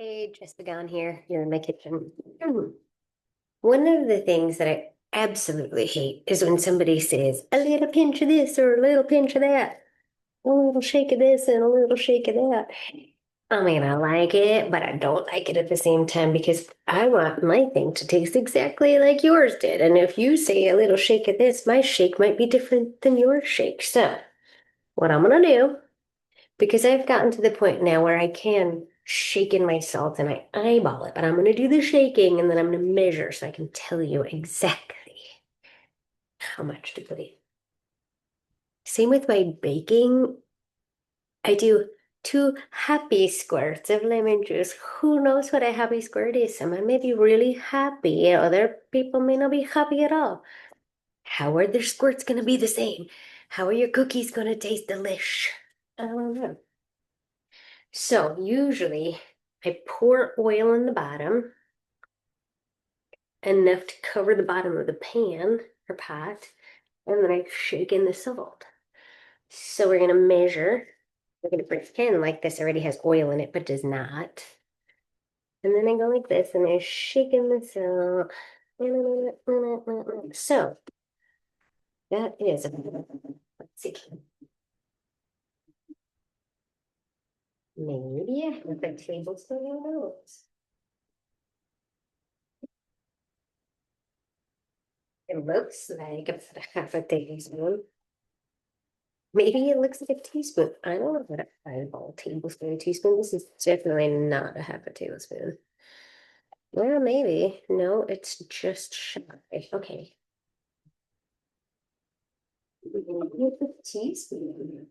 Hey, Jessica on here. You're in my kitchen. One of the things that I absolutely hate is when somebody says a little pinch of this or a little pinch of that, a little shake of this and a little shake of that. I mean, I like it, but I don't like it at the same time because I want my thing to taste exactly like yours did. And if you say a little shake of this, my shake might be different than your shake. So, what I'm gonna do, because I've gotten to the point now where I can shake in my salt and I eyeball it, but I'm going to do the shaking and then I'm going to measure so I can tell you exactly how much to put in. Same with my baking. I do 2 happy squirts of lemon juice. Who knows what a happy squirt is? Someone may be really happy, other people may not be happy at all. How are their squirts going to be the same? How are your cookies going to taste delish? I don't know. So usually I pour oil in the bottom, enough to cover the bottom of the pan or pot, and then I shake in the salt. So we're going to measure. We're going to pretend like this already has oil in it, but does not. And then I go like this, and I shake in the salt. So that is, let's see, maybe a tablespoon of those. It looks like about a half a tablespoon. Maybe it looks like a teaspoon. I don't know what a eyeball tablespoon, teaspoon. This is definitely not a half a tablespoon. Well, maybe. No, it's just shy. Okay. Maybe it's a teaspoon.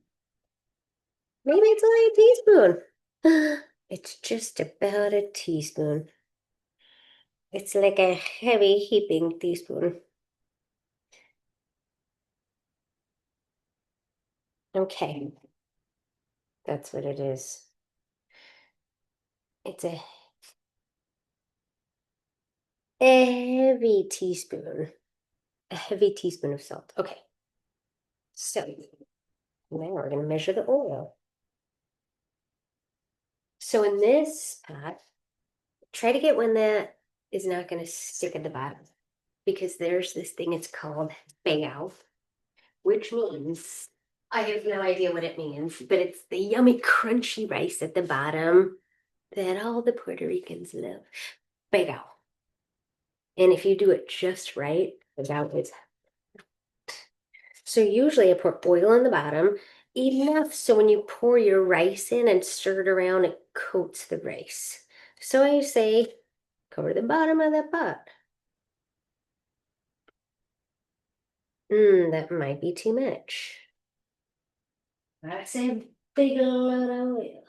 Maybe it's only a teaspoon. It's just about a teaspoon. It's like a heavy heaping teaspoon. Okay, that's what it is. It's a heavy teaspoon. A heavy teaspoon of salt. Okay, so now we're going to measure the oil. So in this pot, try to get one that is not going to stick at the bottom because there's this thing, it's called bagow, which means I have no idea what it means, but it's the yummy, crunchy rice at the bottom that all the Puerto Ricans love. Bagow. And if you do it just right, bagow is. So usually I put oil on the bottom, enough so when you pour your rice in and stir it around, it coats the rice. So I say, cover the bottom of the pot. That might be too much. That's a big lot of oil.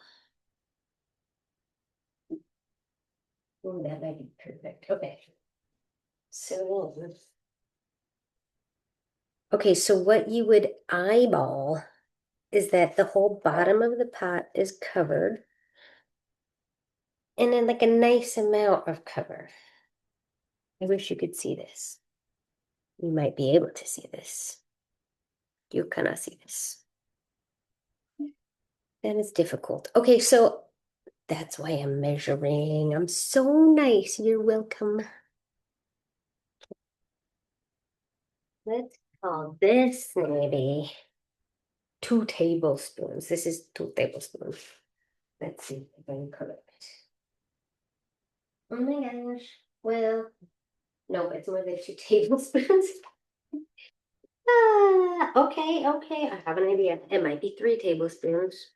Oh, that might be perfect. Okay. So, okay, so what you would eyeball is that the whole bottom of the pot is covered and then like a nice amount of cover. I wish you could see this. You might be able to see this. You cannot see this. That is difficult. Okay, so that's why I'm measuring. I'm so nice. You're welcome. Let's call this maybe 2 tablespoons. This is 2 tablespoons. Let's see if I can correct. Oh my gosh. Well, no, it's more than 2 tablespoons. Okay. I have an idea. It might be 3 tablespoons.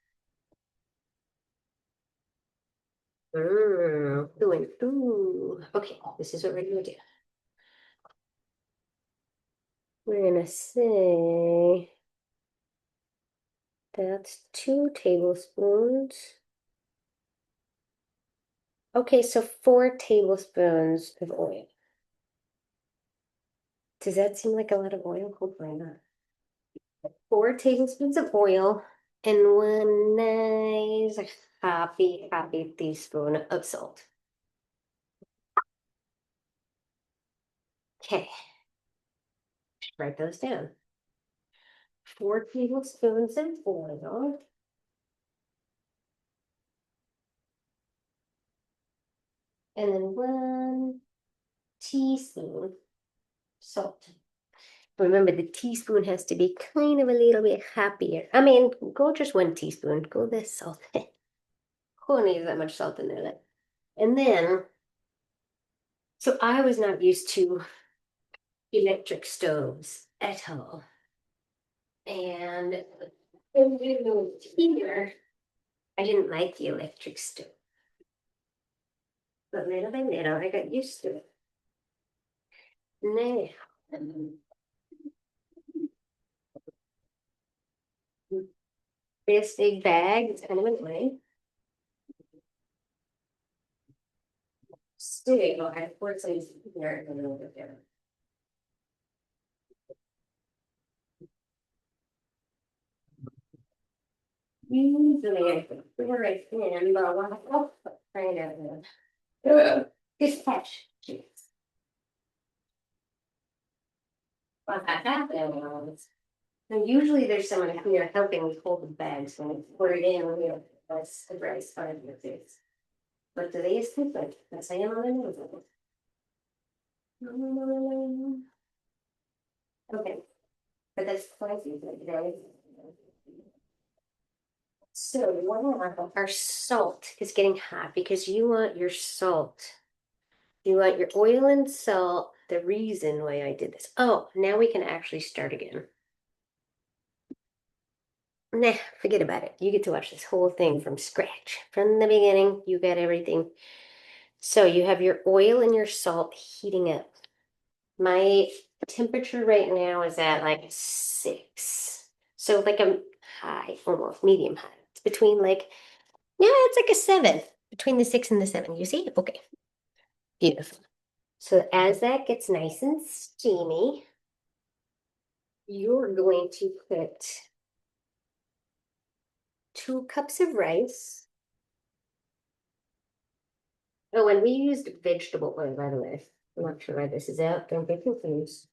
2 and 2. Okay, this is what we're gonna do. We're gonna say that's 2 tablespoons. Okay, so 4 tablespoons of oil. Does that seem like a lot of oil? Hopefully not. 4 tablespoons of oil and one nice happy teaspoon of salt. Okay, write those down. 4 tablespoons of oil. And then 1 teaspoon salt. Remember, the teaspoon has to be kind of a little bit happier. I mean, go just 1 teaspoon. Go this salt. Who needs that much salt in there? And then, so I was not used to electric stoves at all. And here, I didn't like the electric stove. But little by little, I got used to it. Now, this big bag is kind of annoying. Still, I fortunately there a little bit there. Usually I can pour it in, but I want to find out this patch. What happened? And usually there's someone here helping me hold the bags when I pour it in, that's the rice part of this. But today is different. That's I am on the nose. Okay, but that's quite easy today. So our salt is getting hot because you want your salt. You want your oil and salt. The reason why I did this. Oh, now we can actually start again. Nah, forget about it. You get to watch this whole thing from scratch. From the beginning, you got everything. So you have your oil and your salt heating up. My temperature right now is at like 6. So like a high, almost medium high. It's between like, yeah, it's like a 7. Between the 6 and the 7. You see? Okay. Beautiful. So as that gets nice and steamy, you're going to put 2 cups of rice. Oh, and we used vegetable oil, by the way. I'm not sure why this is out. Don't get confused.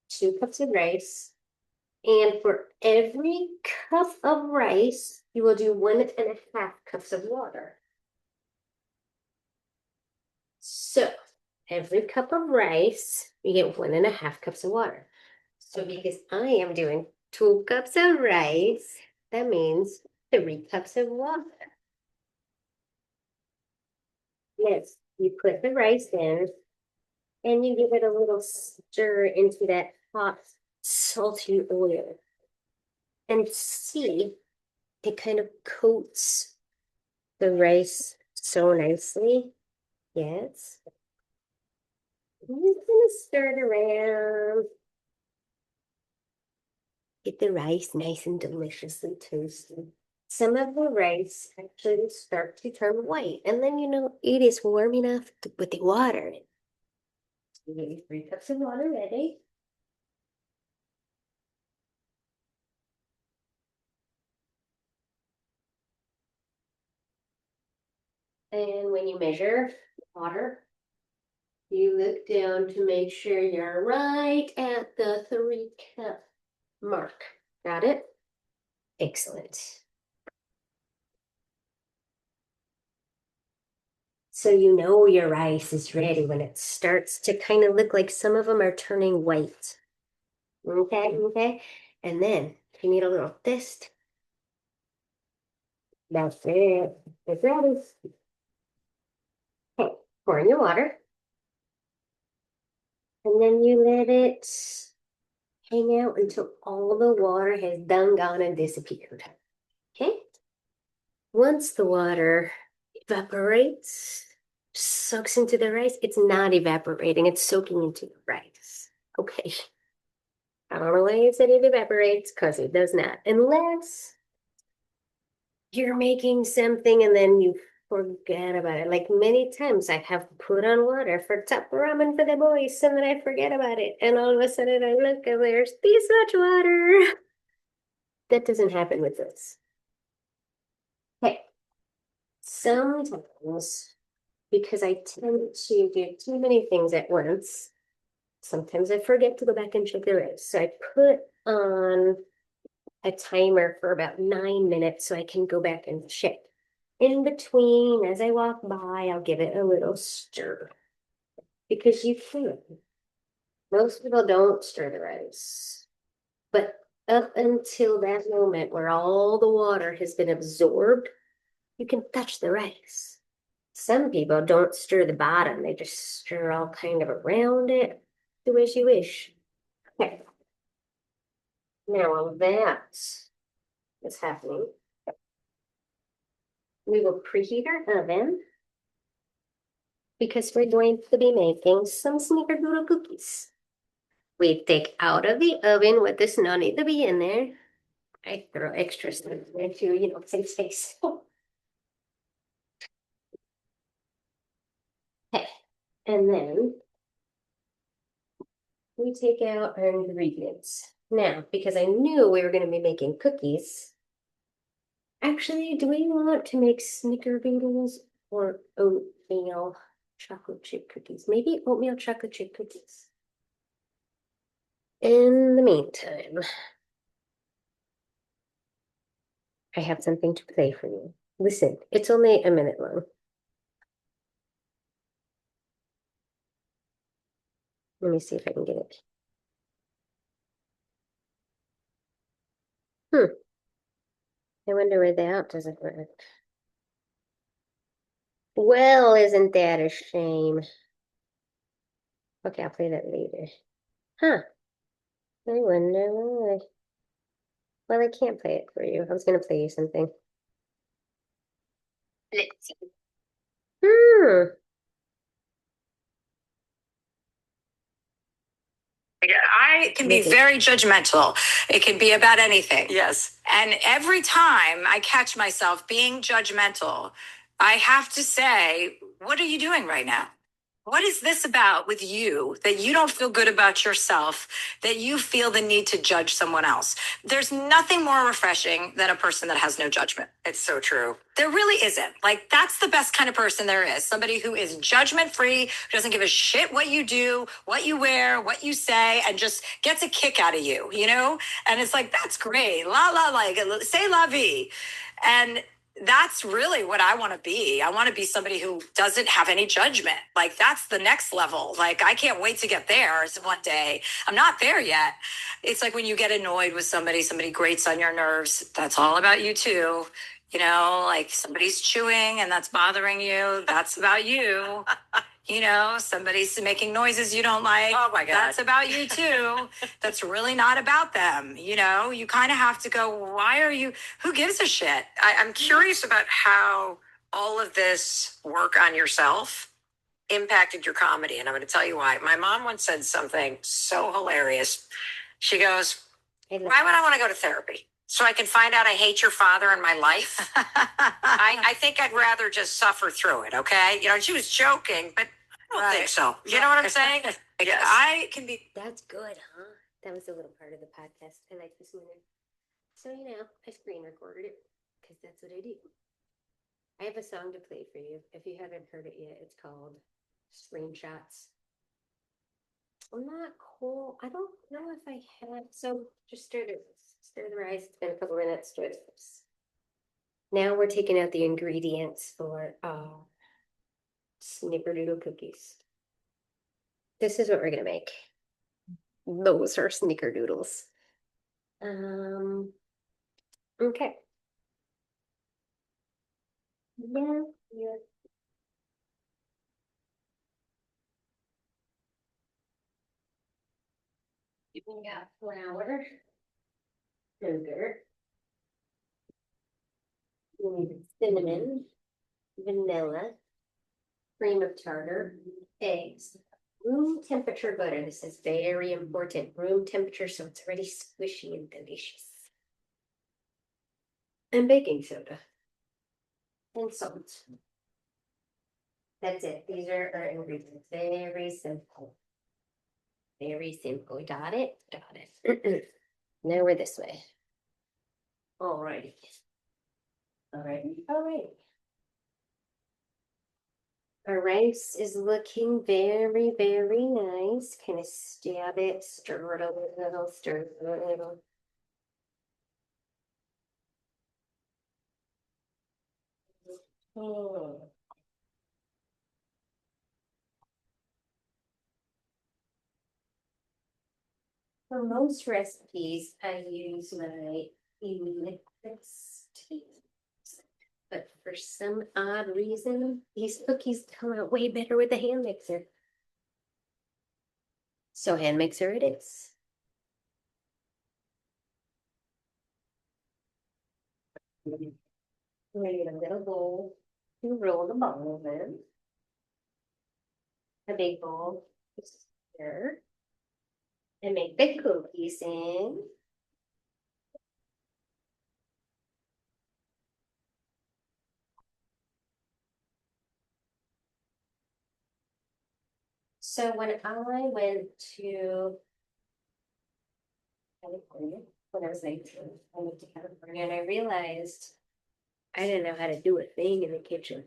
2 cups of rice. And for every cup of rice, you will do 1.5 cups of water. So every cup of rice, you get 1.5 cups of water. So because I am doing 2 cups of rice, that means 3 cups of water. Yes, you put the rice in and you give it a little stir into that hot, salty oil. And see, it kind of coats the rice so nicely. Yes. I'm just gonna stir it around. Get the rice nice and deliciously toasted. Some of the rice actually start to turn white, and then it is warm enough to put the water in. So you get 3 cups of water ready. And when you measure water, you look down to make sure you're right at the 3 cup mark. Got it? Excellent. So you know your rice is ready when it starts to kind of look like some of them are turning white. Okay, okay. And then if you need a little twist, that's it. It's ready. Okay, pour in your water. And then you let it hang out until all the water has done gone and disappeared. Okay? Once the water evaporates, soaks into the rice, it's not evaporating, it's soaking into the rice. Okay. I don't know why you said it evaporates, because it does not. Unless you're making something and then you forget about it. Like many times I have put on water for top ramen for the boys and then I forget about it. And all of a sudden I look and there's this much water. That doesn't happen with this. Okay. Sometimes, because I tend to do too many things at once, sometimes I forget to go back and check the rice. So I put on a timer for about 9 minutes so I can go back and check. in between, as I walk by, I'll give it a little stir because you can. Most people don't stir the rice, but up until that moment where all the water has been absorbed, you can touch the rice. Some people don't stir the bottom, they just stir all kind of around it. Do as you wish. Okay. Now, while that is happening, we will preheat our oven because we're going to be making some snickerdoodle cookies. We take out of the oven what does not need to be in there. I throw extra stuff in there too, save space. Okay, and then we take out our ingredients. Now, because I knew we were going to be making cookies, actually, do we want to make snickerdoodles or oatmeal chocolate chip cookies? Maybe oatmeal chocolate chip cookies. In the meantime, I have something to play for you. Listen, it's only a minute long. Let me see if I can get it. I wonder where the out doesn't work. Well, isn't that a shame? Okay, I'll play that later. Huh. I wonder why. Well, I can't play it for you. I was going to play you something. Let's see. Hmm. I can be very judgmental. It can be about anything. Yes. And every time I catch myself being judgmental, I have to say, what are you doing right now? What is this about with you that you don't feel good about yourself, that you feel the need to judge someone else? There's nothing more refreshing than a person that has no judgment. It's so true. There really isn't. Like, that's the best kind of person there is. Somebody who is judgment free, who doesn't give a shit what you do, what you wear, what you say, and just gets a kick out of you, you know? And it's like, that's great. Like, say la vie. And that's really what I want to be. I want to be somebody who doesn't have any judgment. Like, that's the next level. Like, I can't wait to get there one day. I'm not there yet. It's like when you get annoyed with somebody grates on your nerves. That's all about you too. You know, like somebody's chewing and that's bothering you. That's about you. You know, somebody's making noises you don't like. Oh my God. That's about you too. That's really not about them. You know, you kind of have to go, why are you, who gives a shit? I'm curious about how all of this work on yourself impacted your comedy. And I'm going to tell you why. My mom once said something so hilarious. She goes, why would I want to go to therapy? So I can find out I hate your father in my life? I think I'd rather just suffer through it, okay? You know, she was joking, but I don't think so. You know what I'm saying? Yes. I can be. That's good, huh? That was a little part of the podcast. I like this one. So, I screen recorded it because that's what I do. I have a song to play for you. If you haven't heard it yet, it's called Screenshots. I'm not cool. I don't know if I have. So just stir the rice. It's been a couple minutes. Stir this. Now we're taking out the ingredients for snickerdoodle cookies. This is what we're gonna make. Those are snickerdoodles. Okay. Yeah. We got flour, sugar, we need cinnamon, vanilla, cream of tartar, eggs, room temperature butter. This is very important. Room temperature, so it's already squishy and delicious. And baking soda. And salt. That's it. These are our ingredients. Very simple. Very simple. Got it? Got it. Now we're this way. Alrighty. Alright. Our rice is looking very, very nice. Kind of stab it, stir it a little, stir it a little. Oh. For most recipes, I use my Elixir tea. But for some odd reason, these cookies come out way better with a hand mixer. So hand mixer it is. We're gonna get a little bowl to roll the ball in. A big bowl to stir. And make the cookies in. So when I went to California, when I was 19, I went to California and I realized I didn't know how to do a thing in the kitchen.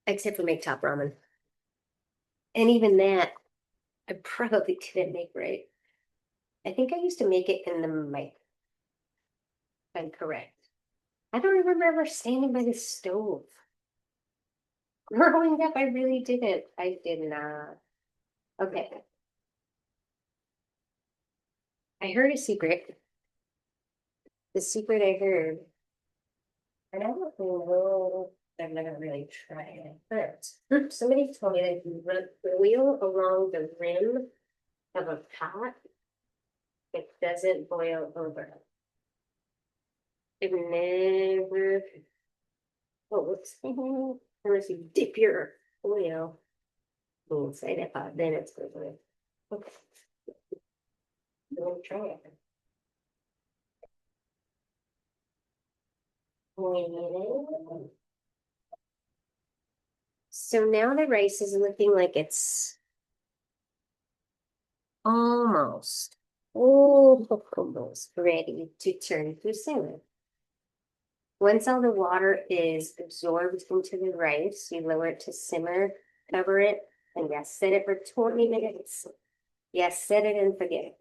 Except for make top ramen. And even that, I probably didn't make right. I think I used to make it in the mic. If I'm correct. I don't remember ever standing by the stove. Growing up, I really didn't. I did not. Okay. I heard a secret. The secret I heard, and I don't know, I've never really tried it, but somebody told me that if you boil along the rim of a pot, it doesn't boil over. It never, what's unless you dip your oil inside that pot, then it's good. Okay, let me try it. So now the rice is looking like it's almost, almost ready to turn to simmer. Once all the water is absorbed into the rice, you lower it to simmer, cover it, and yes, set it for 20 minutes. Yes, set it and forget it.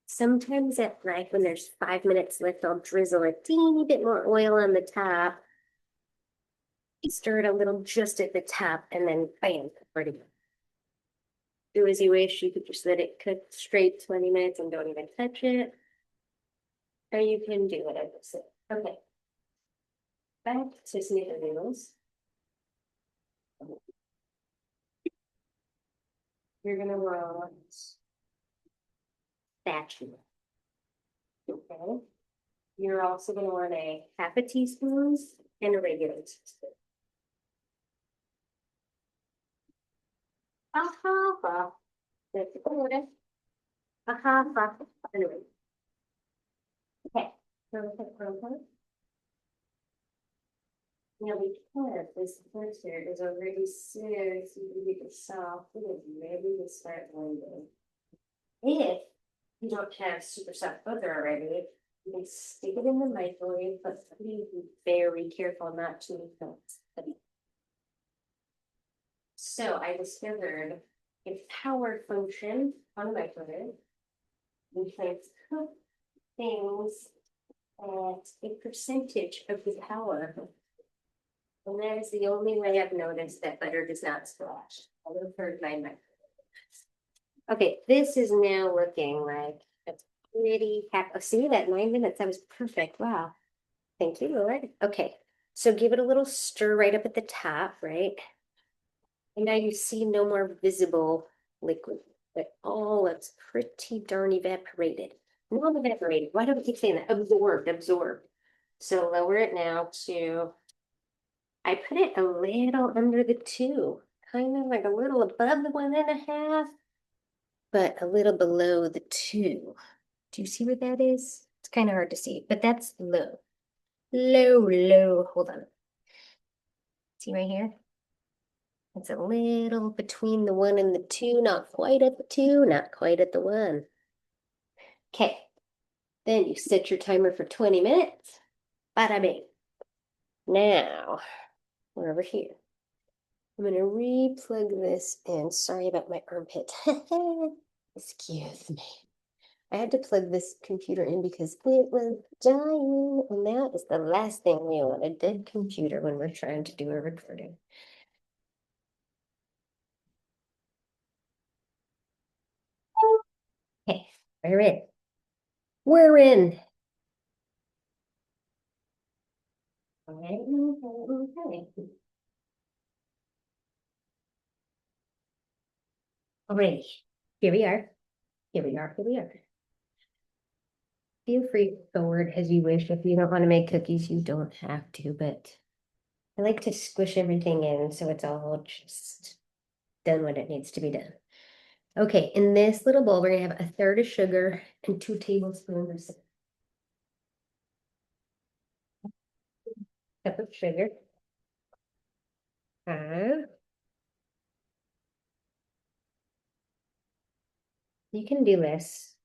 Sometimes at night when there's 5 minutes left, I'll drizzle a teeny bit more oil on the top. Stir it a little just at the top, and then bam, ready. Do as you wish. You could just let it cook straight 20 minutes and don't even touch it. Or you can do whatever. So, okay. Back to Snickerdoodles. You're gonna want spatula. Okay. You're also gonna want a half a teaspoon and a regular teaspoon. A half a. That's good. A half a. Anyway. Okay. So look at the now, because this printer is already seared, so you can get it soft, it is ready to start blending. If you don't have super soft butter already, you can stick it in the microwave, but please be very careful not to melt. So I discovered a power function on the microwave. We can cook things at a percentage of the power. And that is the only way I've noticed that butter does not splash. I would have heard my microwave. Okay, this is now looking like a pretty happy. See that 9 minutes? That was perfect. Wow. Thank you, Lord. Okay, so give it a little stir right up at the top, right? And now you see no more visible liquid, but all it's pretty darn evaporated. Not evaporated. Why do I keep saying that? Absorbed, absorbed. So lower it now to, I put it a little under the 2, kind of like a little above the 1.5, but a little below the 2. Do you see what that is? It's kind of hard to see, but that's low. Low, low. Hold on. See right here? It's a little between the 1 and the 2, not quite at the 2, not quite at the 1. Okay. Then you set your timer for 20 minutes. Bada bing. Now, we're over here. I'm going to re-plug this in. Sorry about my armpit. Excuse me. I had to plug this computer in because it was dying, and that is the last thing we want, a dead computer when we're trying to do a recording. Okay, we're in. We're in. Okay. Alrighty, here we are. Here we are. Here we are. Feel free to forward as you wish. If you don't want to make cookies, you don't have to, but I like to squish everything in so it's all just done what it needs to be done. Okay, in this little bowl, we're gonna have a third of sugar and 2 tablespoons of cup of sugar. You can do less.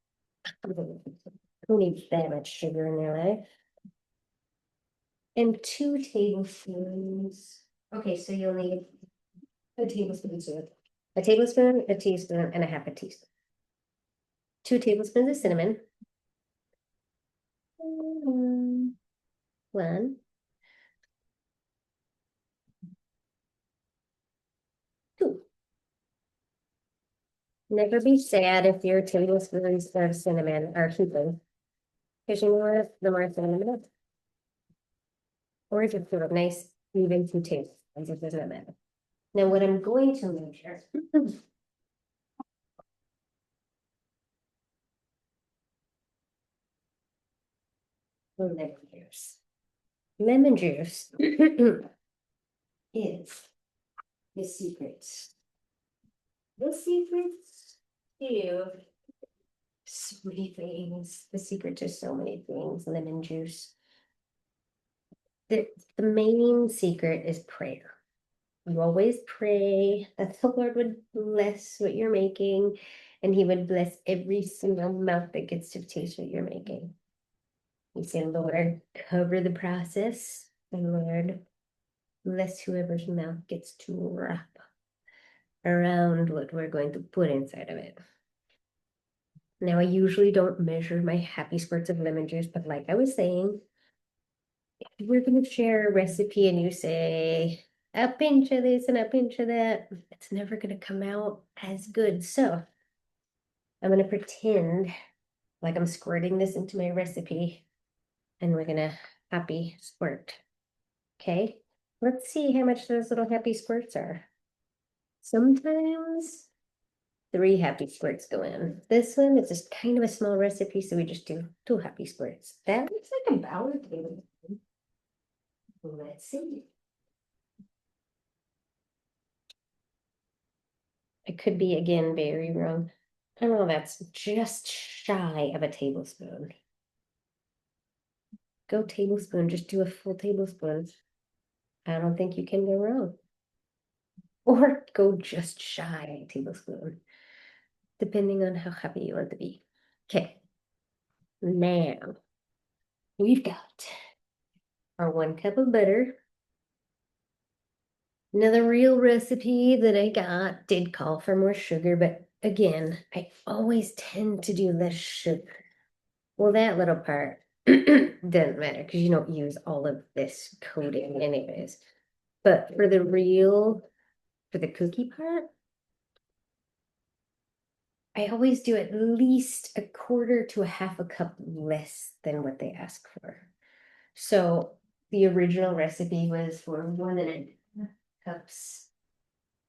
Who needs that much sugar in their life? And 2 tablespoons. Okay, so you'll need a tablespoon of it. A tablespoon, a teaspoon, and a half a teaspoon. 2 tablespoons of cinnamon. 1, 2. Never be sad if your tablespoons of cinnamon are heaping, because you know what? The more cinnamon it is. Or if it's sort of nice, even 2 tablespoons, it doesn't matter. Now, what I'm going to measure lemon juice. Lemon juice is the secret. The secret to so many things. The secret to so many things. Lemon juice. The main secret is prayer. You always pray that the Lord would bless what you're making, and He would bless every single mouth that gets to taste what you're making. You say, Lord, cover the process, and Lord, bless whoever's mouth gets to wrap around what we're going to put inside of it. Now, I usually don't measure my happy squirts of lemon juice, but like I was saying, if we're going to share a recipe and you say a pinch of this and a pinch of that, it's never going to come out as good. So I'm going to pretend like I'm squirting this into my recipe and we're going to happy squirt. Okay, let's see how much those little happy squirts are. Sometimes 3 happy squirts go in. This one is just kind of a small recipe, so we just do 2 happy squirts. That looks like a ballad table. Let's see. I could be again very wrong. I don't know, that's just shy of a tablespoon. Go tablespoon, just do a full tablespoon. I don't think you can go wrong. Or go just shy of a tablespoon, depending on how happy you want to be. Okay, now we've got our 1 cup of butter. Now, the real recipe that I got did call for more sugar, but again, I always tend to do less sugar. Well, that little part doesn't matter because you don't use all of this coating anyways. But for the cookie part, I always do at least a quarter to a half a cup less than what they ask for. So the original recipe was for 1.5 cups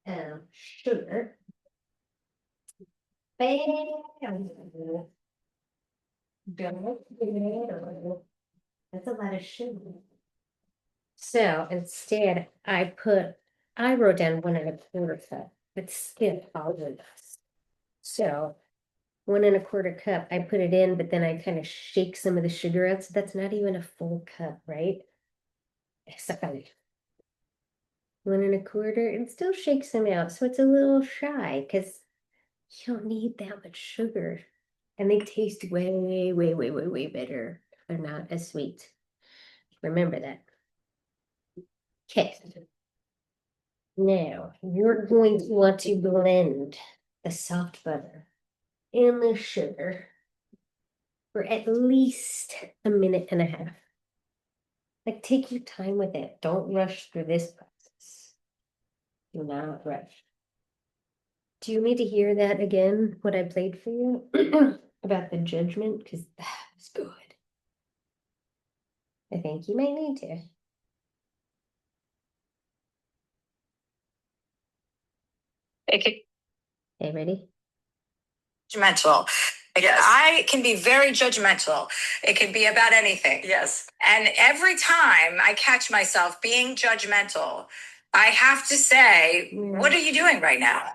of sugar. Bam! That's a lot of sugar. So instead, I wrote down 1.25 cup, but still all of this. So 1.25 cup, I put it in, but then I kind of shake some of the sugar out. So that's not even a full cup, right? Exactly. 1.25, and still shakes them out. So it's a little shy because you don't need that much sugar. And they taste way, way, way, way, way better. They're not as sweet. Remember that. Okay. Now you're going to want to blend the soft butter and the sugar for at least a minute and a half. Like, take your time with it. Don't rush through this process. Do not rush. Do you need to hear that again, what I played for you about the judgment? Because that was good. I think you might need to. Okay. Okay, ready? Judgmental. Yes. I can be very judgmental. It can be about anything. Yes. And every time I catch myself being judgmental, I have to say, what are you doing right now?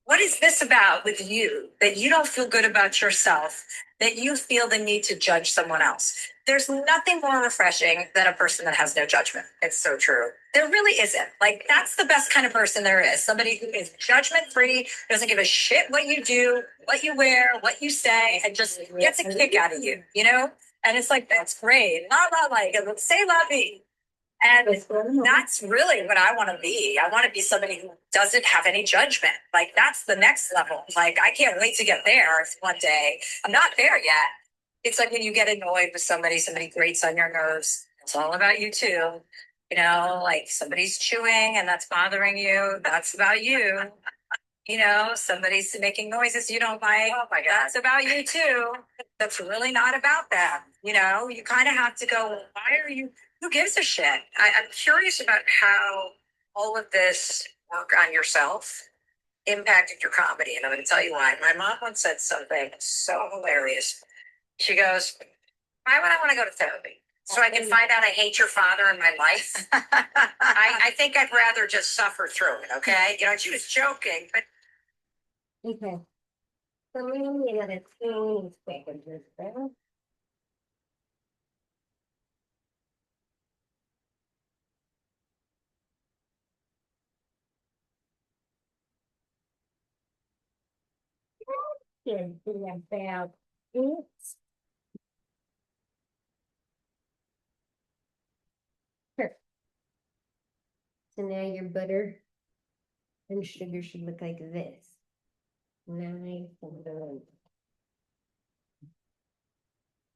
What is this about with you that you don't feel good about yourself, that you feel the need to judge someone else? There's nothing more refreshing than a person that has no judgment. It's so true. There really isn't. Like, that's the best kind of person there is. Somebody who is judgment free, doesn't give a shit what you do, what you wear, what you say, and just gets a kick out of you, you know? And it's like, that's great. Like, say la vie. And that's really what I want to be. I want to be somebody who doesn't have any judgment. Like, that's the next level. Like, I can't wait to get there one day. I'm not there yet. It's like when you get annoyed with somebody grates on your nerves. It's all about you too. You know, like somebody's chewing and that's bothering you. That's about you. You know, somebody's making noises you don't like. Oh my God. That's about you too. That's really not about them. You know, you kind of have to go, why are you, who gives a shit? I'm curious about how all of this work on yourself impacted your comedy. And I'm going to tell you why. My mom once said something so hilarious. She goes, why would I want to go to therapy? So I can find out I hate your father in my life. I think I'd rather just suffer through it, okay? You know, she was joking, but Okay. So maybe another 2 seconds there. Should be about it. Perfect. So now your butter and sugar should look like this. Nice and done.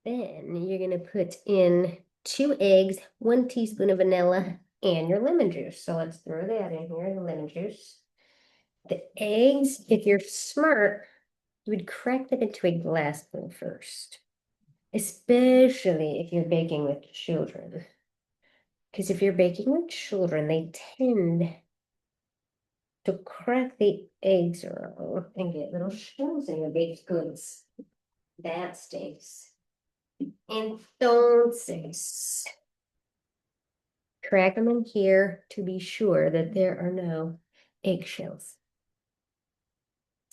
Then you're gonna put in 2 eggs, 1 teaspoon of vanilla, and your lemon juice. So let's throw that in here, the lemon juice. The eggs, if you're smart, you would crack them into a glass bowl first, especially if you're baking with children. Because if you're baking with children, they tend to crack the eggs around and get little shells in your baked goods. That stinks. Entonces, crack them in here to be sure that there are no eggshells.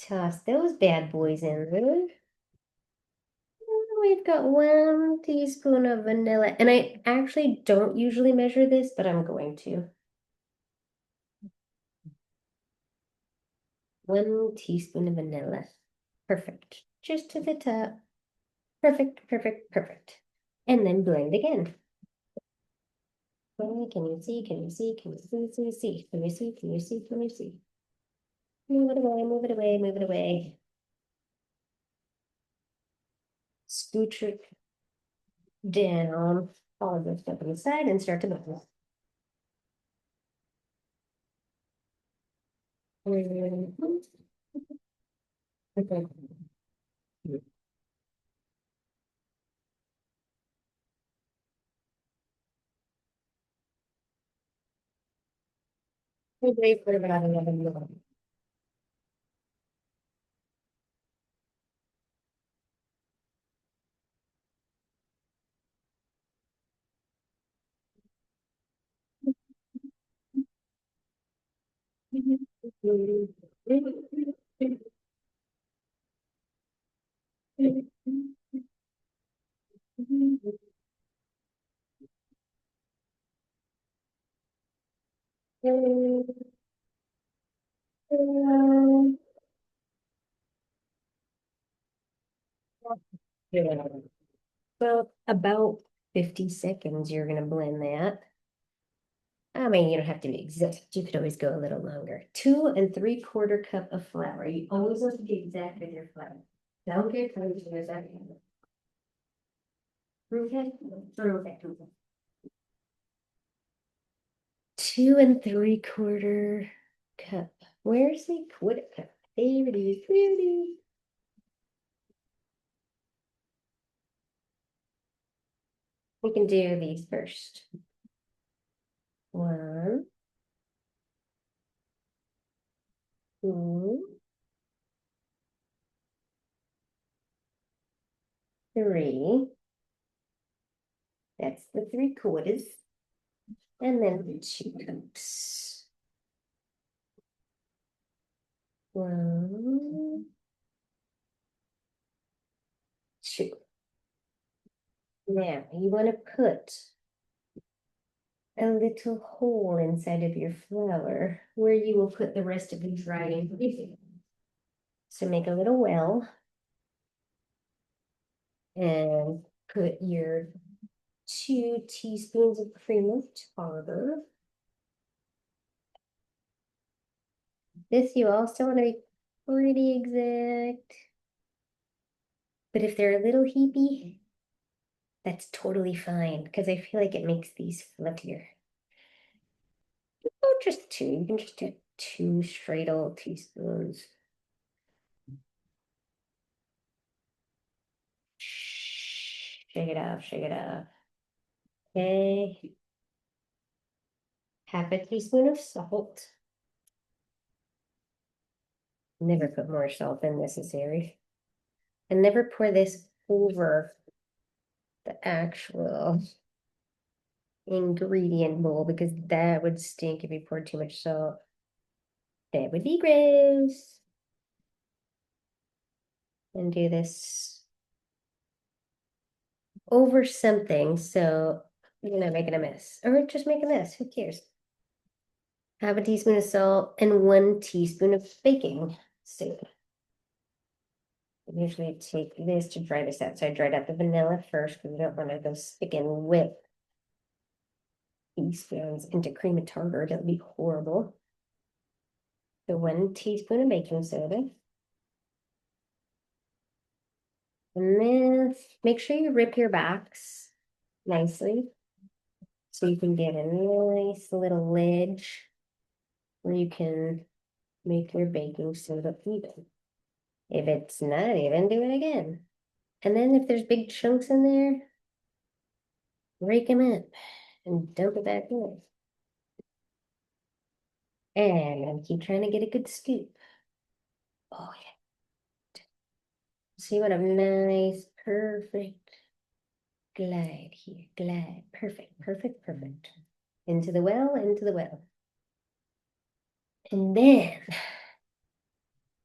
Toss those bad boys in there. We've got 1 teaspoon of vanilla, and I actually don't usually measure this, but I'm going to. 1 teaspoon of vanilla. Perfect. Just to the top. Perfect, perfect, perfect. And then blend again. Can you see? Can you see? Can you see? Can you see? Can you see? Can you see? Move it away, move it away, move it away. Scooch it down. All of this stuff on the side and start to blend. Okay. Wait for about 11 minutes. Well, about 50 seconds, you're gonna blend that. I mean, you don't have to be exact. You could always go a little longer. 2 3/4 cup of flour. You always have to be exact with your flour. Don't get crazy with that. Okay. Okay. 2 3/4 cup. Where's the quarter cup? There it is. There it is. We can do these first. 1, 2, 3. That's the 3/4. And then the 2 cups. 1, 2. Now you want to put a little hole inside of your flour where you will put the rest of the dried ingredients. So make a little well and put your 2 teaspoons of cream of tartar. This you also want to be pretty exact. But if they're a little heapy, that's totally fine because I feel like it makes these fluffier. Oh, just 2. You can just do 2 straight old teaspoons. Shake it off, shake it off. Okay. 1/2 teaspoon of salt. Never put more salt than necessary. And never pour this over the actual ingredient bowl because that would stink if you poured too much salt. That would be gross. And do this over something so you're not making a mess. Or just make a mess. Who cares? 1/2 teaspoon of salt and 1 teaspoon of baking soda. I usually take this to dry this out. So I dried out the vanilla first because we don't want to go sticking with teaspoons into cream of tartar. That would be horrible. So 1 teaspoon of baking soda. And then make sure you rip your backs nicely so you can get a nice little ledge where you can make your baking soda even. If it's not even, do it again. And then if there's big chunks in there, break them up and dump it back in. And keep trying to get a good scoop. Oh, yeah. So you want a nice, perfect glide here. Glide. Perfect, perfect, perfect. Into the well, into the well. And then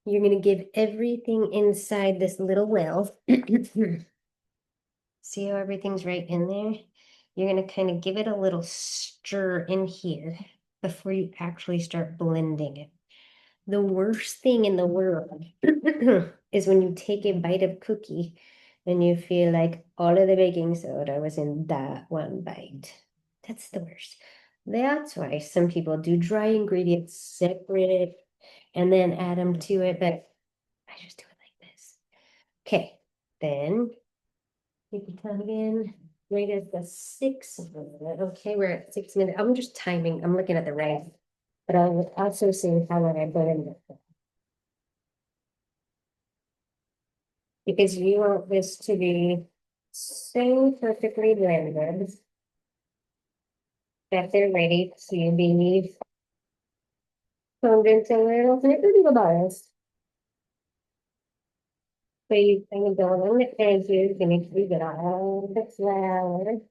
you're going to give everything inside this little well. See how everything's right in there? You're going to kind of give it a little stir in here before you actually start blending it. The worst thing in the world is when you take a bite of cookie and you feel like all of the baking soda was in that one bite. That's the worst. That's why some people do dry ingredients separate and then add them to it, but I just do it like this. Okay, then you can come in right at the 6 minute. Okay, we're at 6 minutes. I'm just timing. I'm looking at the right, but I'll also see how long I put in it. Because you want this to be so perfectly blended that they're ready to be turned into little snickerdoodle bars. So you can go in the edges and make sure you get all the flour.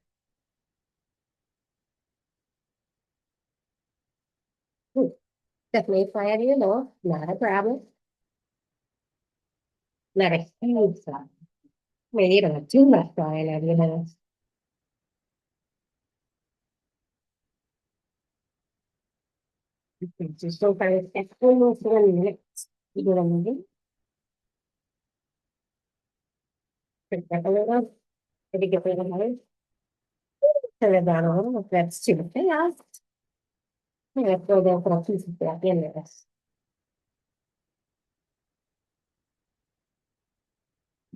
Definitely fly out of your mouth, not a problem. Not a huge fly. I mean, you don't have too much flying out of your mouth. Just so far, it's almost 1 minute. You know what I mean? Put that a little. Maybe get a little higher. Turn it down a little if that's too fast. I'm gonna throw that little piece of that in there.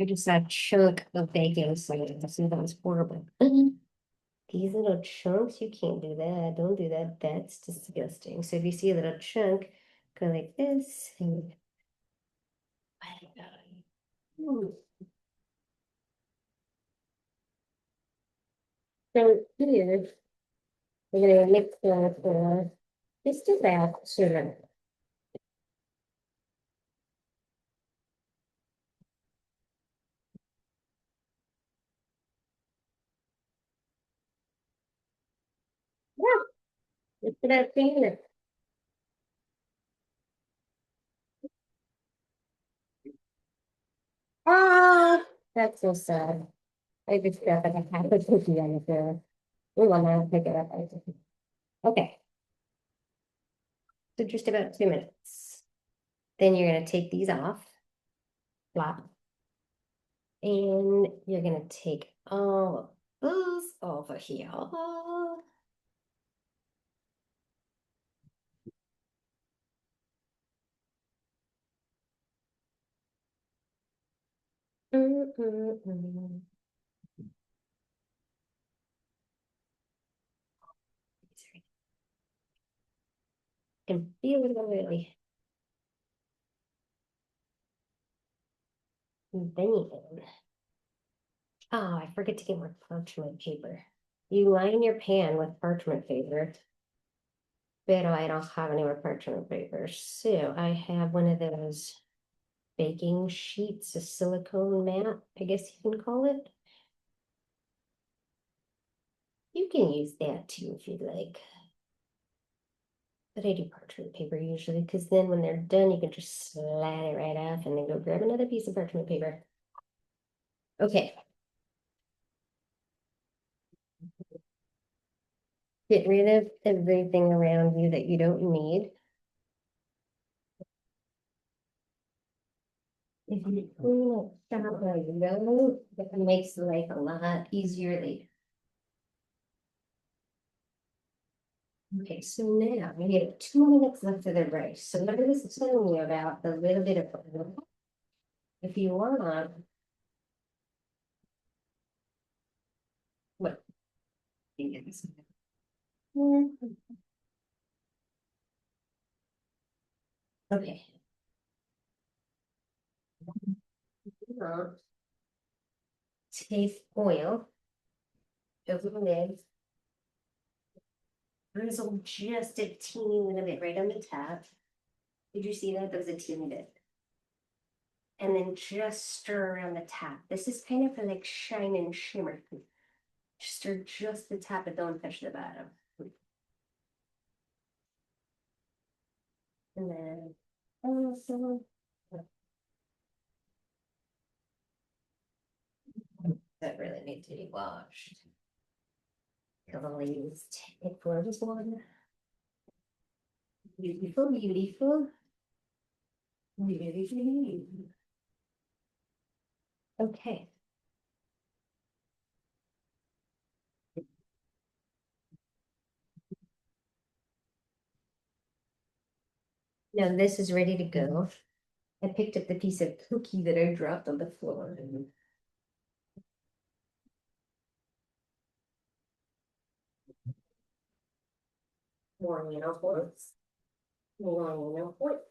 I just saw a chunk of bacon, so that was horrible. These little chunks, you can't do that. Don't do that. That's disgusting. So if you see a little chunk, go like this and Hmm. So here, we're gonna mix that for just about sugar. Yeah, it's about finger. Ah, that's so sad. I just got like a half a cookie on the floor. We will not pick it up. Okay, so just about 2 minutes. Then you're gonna take these off, flop, and you're gonna take all of those over here. Mm, mm, mm. Can feel it already. Then, oh, I forget to get more parchment paper. You line your pan with parchment paper, but I don't have any more parchment paper. So I have one of those baking sheets, a silicone mat, I guess you can call it. You can use that too if you'd like. But I do parchment paper usually because then when they're done, you can just slide it right off and then go grab another piece of parchment paper. Okay. Get rid of everything around you that you don't need. If you clean it down like that, it makes life a lot easier later. Okay, so now we have 2 minutes left of the rice. So what is this telling me about the little bit of, if you want, what? Okay. Now, take oil, over the lid, drizzle just a teeny little bit right on the top. Did you see that? That was a teeny bit. And then just stir around the top. This is kind of like shine and shimmer. Stir just the top, but don't touch the bottom. And then also that really need to be washed. Please take for this one. Beautiful, beautiful. Beautiful. Okay. Now this is ready to go. I picked up the piece of cookie that I dropped on the floor. More, ports. More, ports.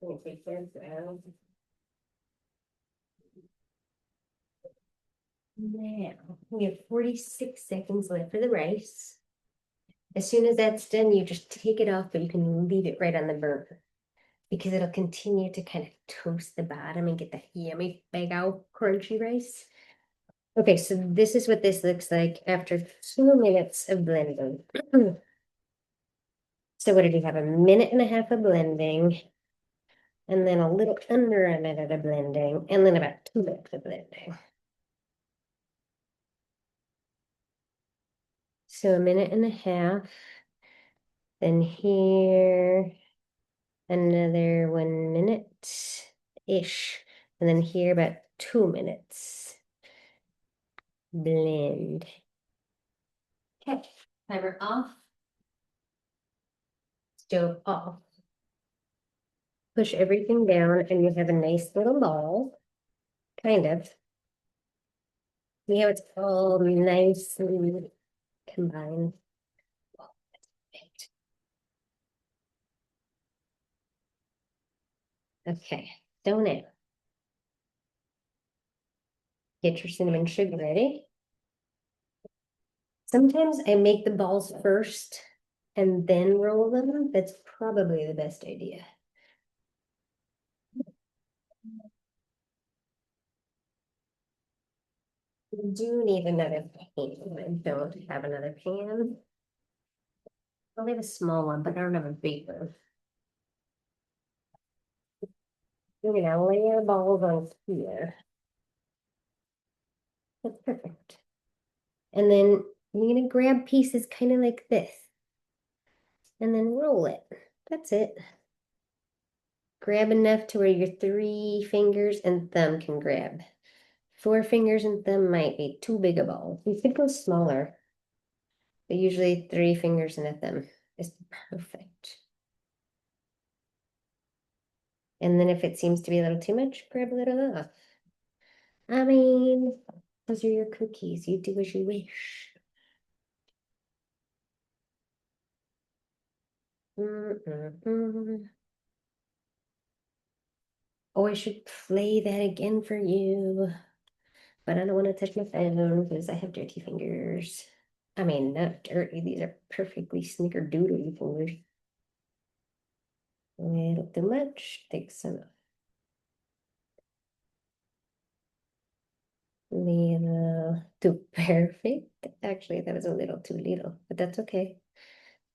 I'm gonna take this out. Now, we have 46 seconds left for the rice. As soon as that's done, you just take it off, but you can leave it right on the burner because it'll continue to kind of toast the bottom and get that yummy, big out crunchy rice. Okay, so this is what this looks like after 2 minutes of blending. So what did you have? A minute and a half of blending, and then a little under a minute of blending, and then about 2 minutes of blending. So a minute and a half. Then here, another 1 minute-ish. And then here about 2 minutes. Blend. Okay, timer off. Stove off. push everything down and you have a nice little ball, kind of. See how it's all nicely combined. Oh, that's perfect. Okay, so now get your cinnamon sugar ready. Sometimes I make the balls first and then roll them. That's probably the best idea. We do need another pan. I don't have another pan. I have a small one, but I don't have a big one. We're gonna lay our balls on here. That's perfect. And then you're gonna grab pieces kind of like this and then roll it. That's it. Grab enough to where your 3 fingers and thumb can grab. 4 fingers and thumb might be too big a ball. You could go smaller, but usually 3 fingers and a thumb is perfect. And then if it seems to be a little too much, grab a little off. I mean, those are your cookies. You do as you wish. Oh, I should play that again for you, but I don't want to touch my phone because I have dirty fingers. I mean, not dirty. These are perfectly snickerdoodle fingers. A little too much. Take some off. Little too perfect. Actually, that was a little too little, but that's okay.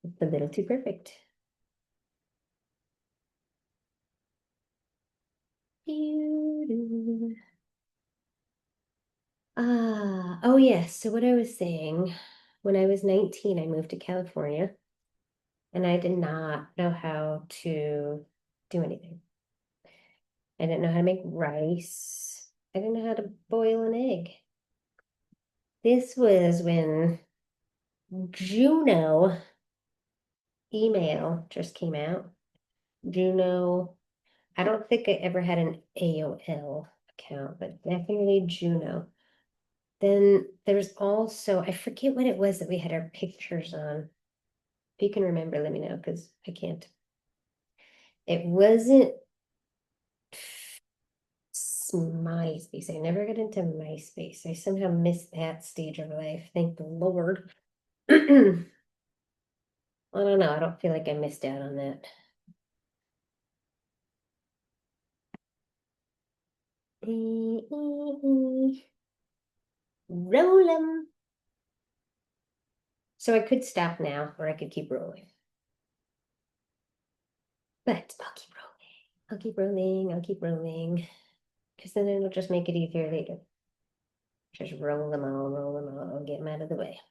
It's a little too perfect. Oh yes. So what I was saying, when I was 19, I moved to California and I did not know how to do anything. I didn't know how to make rice. I didn't know how to boil an egg. This was when Juno email just came out. Juno, I don't think I ever had an AOL account, but definitely Juno. Then there was also, I forget what it was that we had our pictures on. If you can remember, let me know because I can't. It wasn't MySpace. I never got into MySpace. I somehow missed that stage of life. Thank the Lord. I don't know. I don't feel like I missed out on that. Roll 'em. So I could stop now, or I could keep rolling. But I'll keep rolling. I'll keep rolling. I'll keep rolling. Because then it'll just make it easier later. Just roll them all, get them out of the way.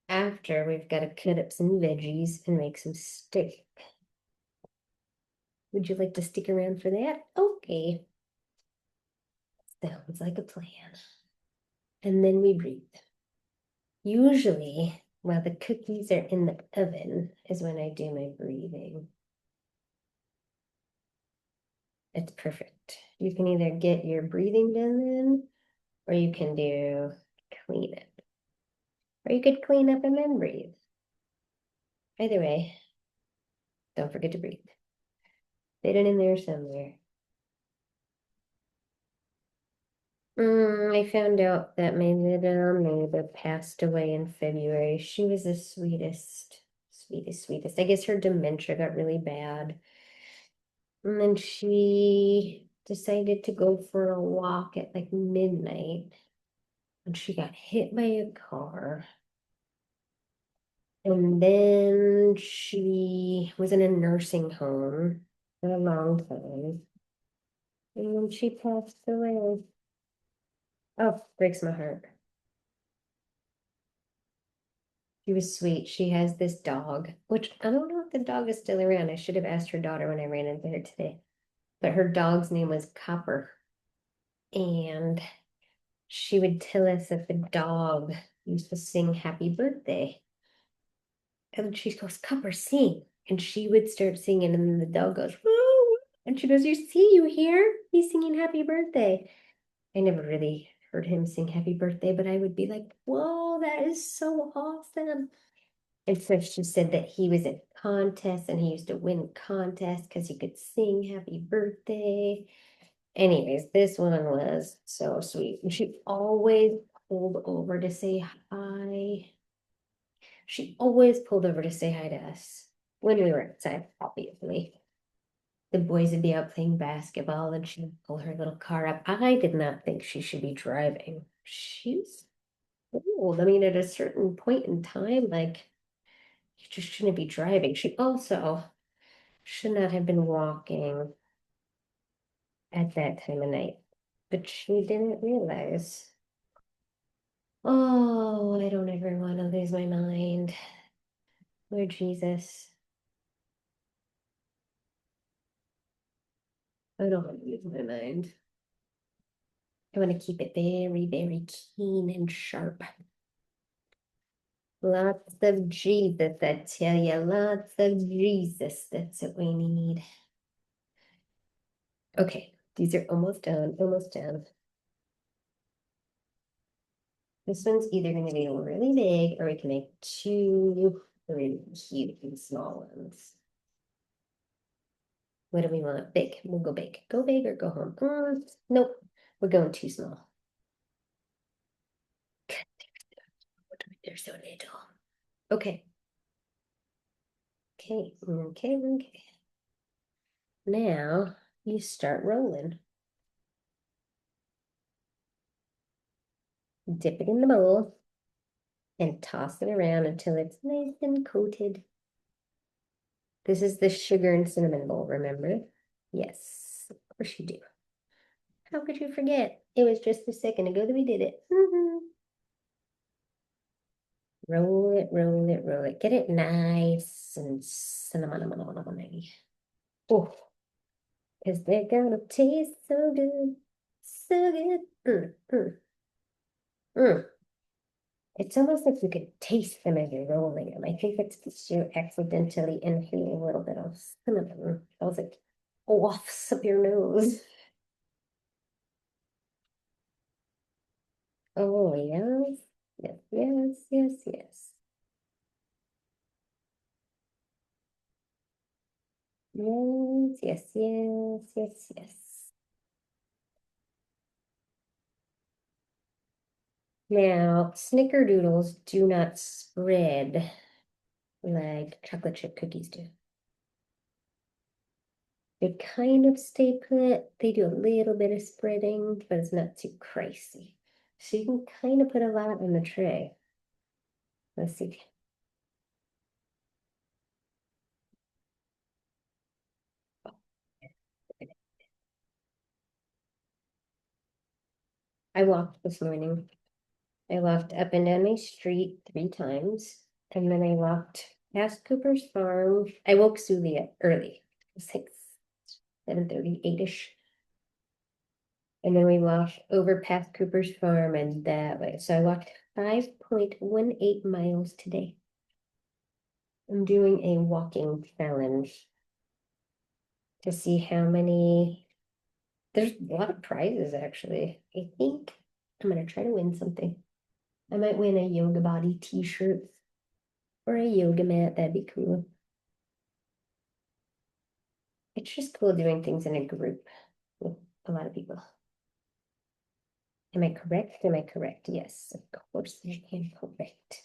After, we've got to cut up some veggies and make some steak. Would you like to stick around for that? Okay. Sounds like a plan. And then we breathe. Usually, while the cookies are in the oven is when I do my breathing. It's perfect. You can either get your breathing done then, or you can do clean it. Or you could clean up and then breathe. Either way, don't forget to breathe. Fit it in there somewhere. I found out that my little neighbor passed away in February. She was the sweetest, sweetest. I guess her dementia got really bad. And then she decided to go for a walk at like midnight. And she got hit by a car. And then she was in a nursing home for a long time. And then she passed away. Oh, breaks my heart. She was sweet. She has this dog, which I don't know if the dog is still around. I should have asked her daughter when I ran into her today. But her dog's name was Copper. And she would tell us that the dog used to sing happy birthday And she goes, Copper, sing. And she would start singing, and then the dog goes, woo. And she goes, you see, you hear? He's singing happy birthday. I never really heard him sing happy birthday, but I would be like, whoa, that is so awesome. And so she said that he was in contests and he used to win contests because he could sing happy birthday. Anyways, this one was so sweet. And she always pulled over to say hi. She always pulled over to say hi to us when we were outside, obviously. The boys would be out playing basketball and she'd pull her little car up. I did not think she should be driving. She's old. I mean, at a certain point in time, like, you just shouldn't be driving. She also should not have been walking at that time of night, but she didn't realize. Oh, I don't ever want to lose my mind. Lord Jesus, I don't want to lose my mind. I want to keep it very, very keen and sharp. Lots of Jesus, I tell you, lots of Jesus. That's what we need. Okay, these are almost done, almost done. This one's either going to be really big or we can make two really cute and small ones. What do we want? Big. We'll go big. Go big or go home. Nope, we're going too small. They're so little. Okay. Okay, okay, okay. Now you start rolling. Dip it in the bowl and toss it around until it's nice and coated. This is the sugar and cinnamon bowl, remember? Yes, of course you do. How could you forget? It was just a second ago that we did it. Roll it, roll it, roll it. Get it nice and cinnamon. Oh, because they're gonna taste so good. So good. Mm. It's almost like you could taste them as you're rolling them. I think it's because you accidentally inhale a little bit of cinnamon. I was like, wafts up your nose. Oh, yes. Yes, yes, yes, yes. Yes, yes, yes, yes, yes. Now, snickerdoodles do not spread like chocolate chip cookies do. They kind of stay put. They do a little bit of spreading, but it's not too crazy. So you can kind of put a lot on the tray. Let's see. I walked this morning. I walked up and down my street 3 times, and then I walked past Cooper's farm. I woke Susie up early. It was like 7:30, 8-ish. And then we walked over past Cooper's farm and that way. So I walked 5.18 miles today. I'm doing a walking challenge to see how many. There's a lot of prizes actually. I think I'm gonna try to win something. I might win a yoga body t-shirt or a yoga mat. That'd be cool. It's just cool doing things in a group with a lot of people. Am I correct? Am I correct? Yes, of course I am correct.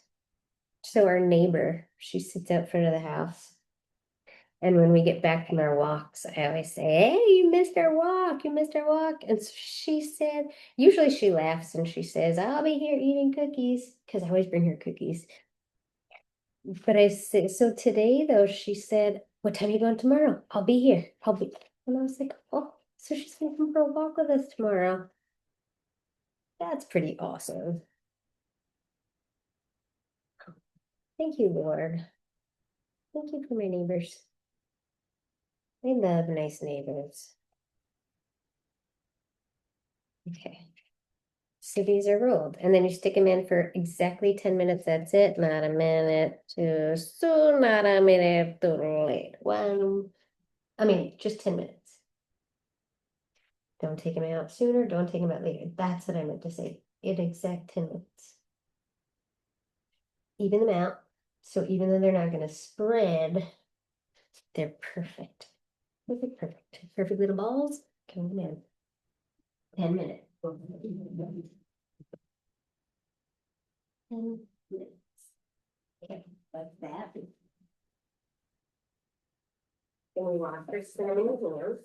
So our neighbor, she sits out front of the house. And when we get back from our walks, I always say, hey, you missed our walk. You missed our walk. And so she said, usually she laughs and she says, I'll be here eating cookies because I always bring her cookies. But I say, so today though, she said, what time are you going tomorrow? I'll be here. I'll be. And I was like, oh, so she's going to come for a walk with us tomorrow. That's pretty awesome. Thank you, Lord. Thank you for my neighbors. I love nice neighbors. Okay. So these are rolled, and then you stick them in for exactly 10 minutes. That's it. Not a minute too soon, not a minute too late. Just 10 minutes. Don't take them out sooner, don't take them out later. That's what I meant to say. In exact 10 minutes. Even them out. So even though they're not going to spread, they're perfect. Perfect, perfect. Perfect little balls. Coming in. 10 minutes. 10 minutes. Okay, like that. Then we want our cinnamon rolls.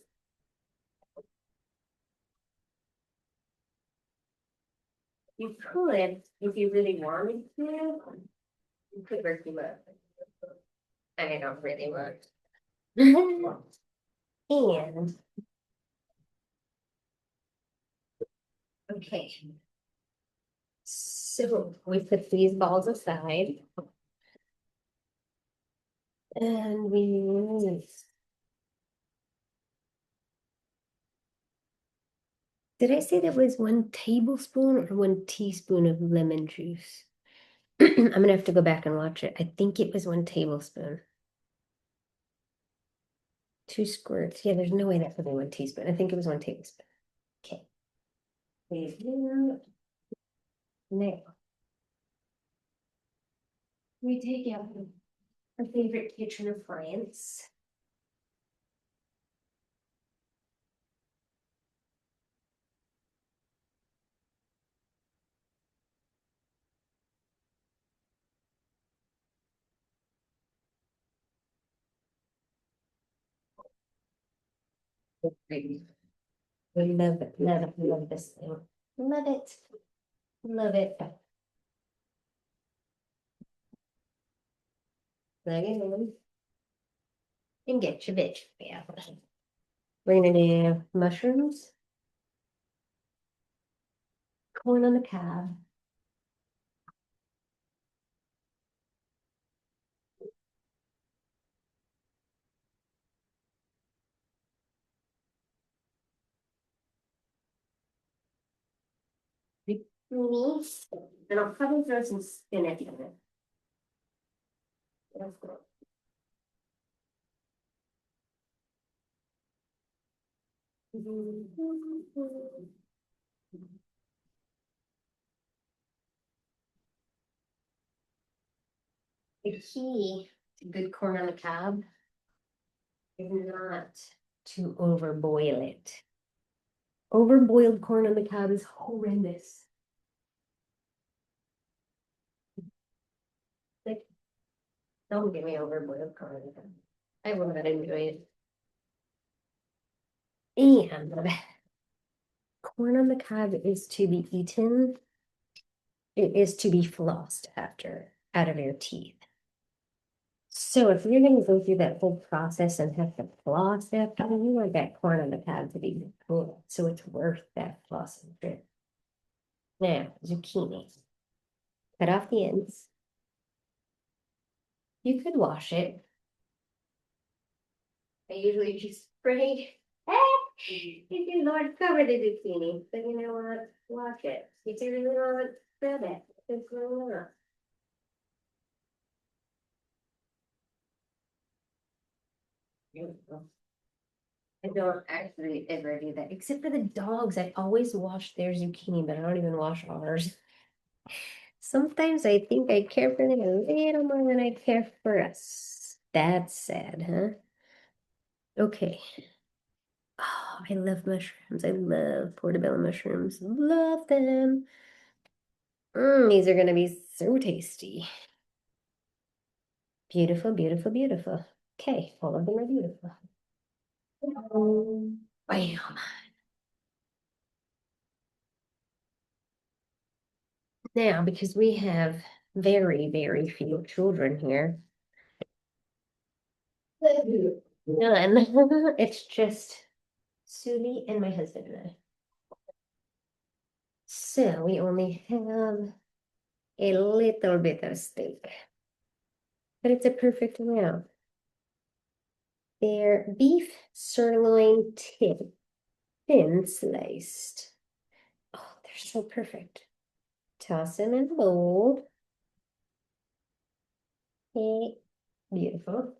You could, if you really wanted to, you could work them up. I don't really want. And okay. So we put these balls aside. And we did I say that was 1 tablespoon or 1 teaspoon of lemon juice? I'm gonna have to go back and watch it. I think it was 1 tablespoon. 2 squirts. Yeah, there's no way that could be 1 teaspoon. I think it was 1 tablespoon. Okay. Now we take out our favorite kitchen appliance. We love it, love it, love this thing. Love it, love it. Plug it in and get your bitch out. We're gonna do mushrooms, corn on the cob, zucchini, and I'll probably throw some spinach in it. That's good. The key to good corn on the cob is not to overboil it. Overboiled corn on the cob is horrendous. Like, don't give me overboiled corn on the cob. I will not enjoy it. And corn on the cob is to be eaten. It is to be flossed after out of your teeth. So if you're gonna go through that whole process and have to floss after, you want that corn on the cob to be good. So it's worth that flossing trip. Now, zucchini. Cut off the ends. You could wash it. I usually just spray. You can Lord cover the zucchini, but you know what? Wash it. If you really want to grab it, just roll it up. I don't actually ever do that, except for the dogs. I always wash their zucchini, but I don't even wash ours. Sometimes I think I care for them a little more than I care for us. That's sad, huh? Okay. Oh, I love mushrooms. I love portobello mushrooms. Love them. These are gonna be so tasty. Beautiful, beautiful, beautiful. Okay, all of them are beautiful. Bam. Now, because we have very, very few children here, none. It's just Suli and my husband and I. So we only have a little bit of steak, but it's a perfect amount. They're beef sirloin thin sliced. Oh, they're So perfect. Toss them in a bowl. Okay, beautiful.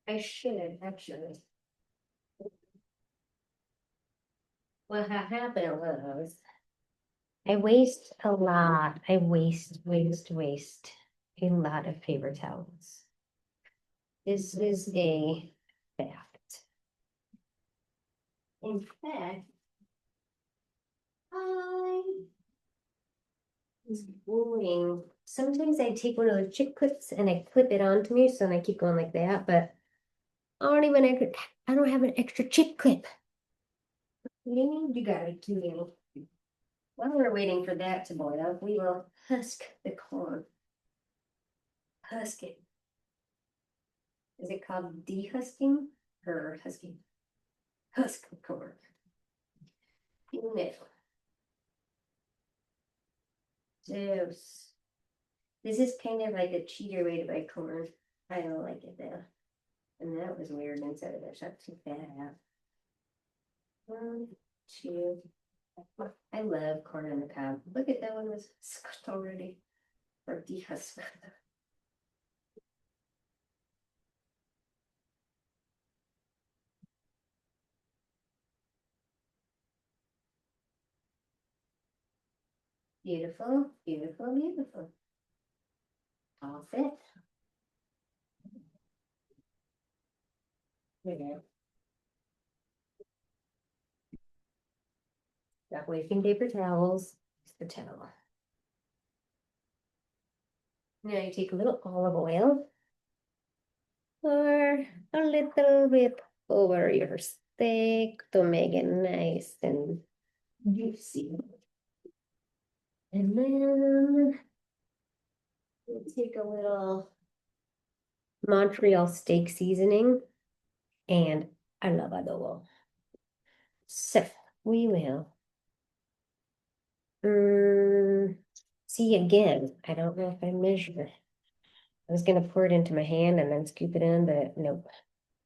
I should actually. What happened was I waste a lot. I waste a lot of paper towels. This is a fact. In fact, I was going. Sometimes I take one of those chick clips and I clip it onto me, so then I keep going like that. But I don't have an extra chick clip. You got it too. While we're waiting for that to boil, we will husk the corn. Husk it. Is it called dehusking or husking? Husk the corn. Beautiful. Juice. This is kind of like a cheater way to buy corn. I don't like it though. And that was weird instead of that. Shut too bad. 1, 2. I love corn on the cob. Look at that one was squished already. Or dehusked. Beautiful, beautiful, beautiful. All set. Okay. Got washing paper towels. The towel. Now you take a little olive oil or a little bit over your steak to make it nice and juicy. And then we'll take a little Montreal steak seasoning and I love adobo. So we will. See again, I don't know if I measure. I was gonna pour it into my hand and then scoop it in, but nope.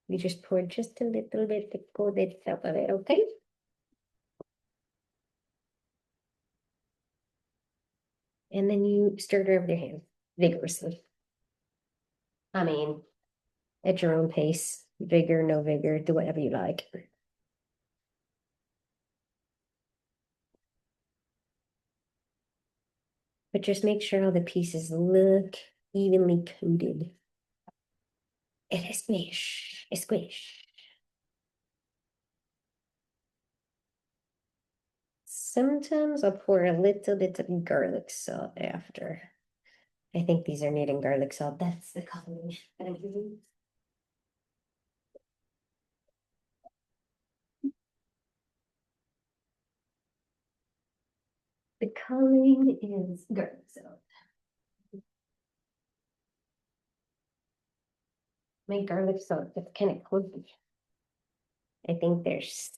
We just poured just a little bit to coat the top of it, okay? And then you stir it over your hand vigorously. I mean, at your own pace, vigor, no vigor, do whatever you like. But just make sure all the pieces look evenly coated. And a squish, a squish. Sometimes I'll pour a little bit of garlic salt after. I think these are needing garlic salt. That's the combination that I'm using. The coloring is garlic salt. My garlic salt is kind of clumpy. I think there's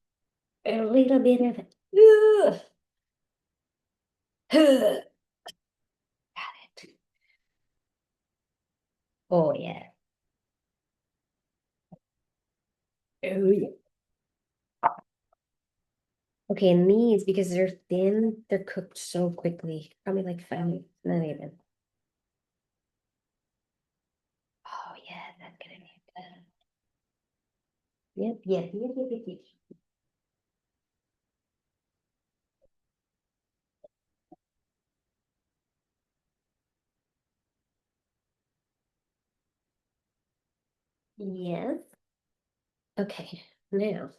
a little bit of ugh. Ugh. Got it. Oh yeah. Oh yeah. Okay, and these, because they're thin, they're cooked so quickly. Probably like 5 minutes, not even. Oh yeah, that's gonna be good. Yep. Yes. Okay, now.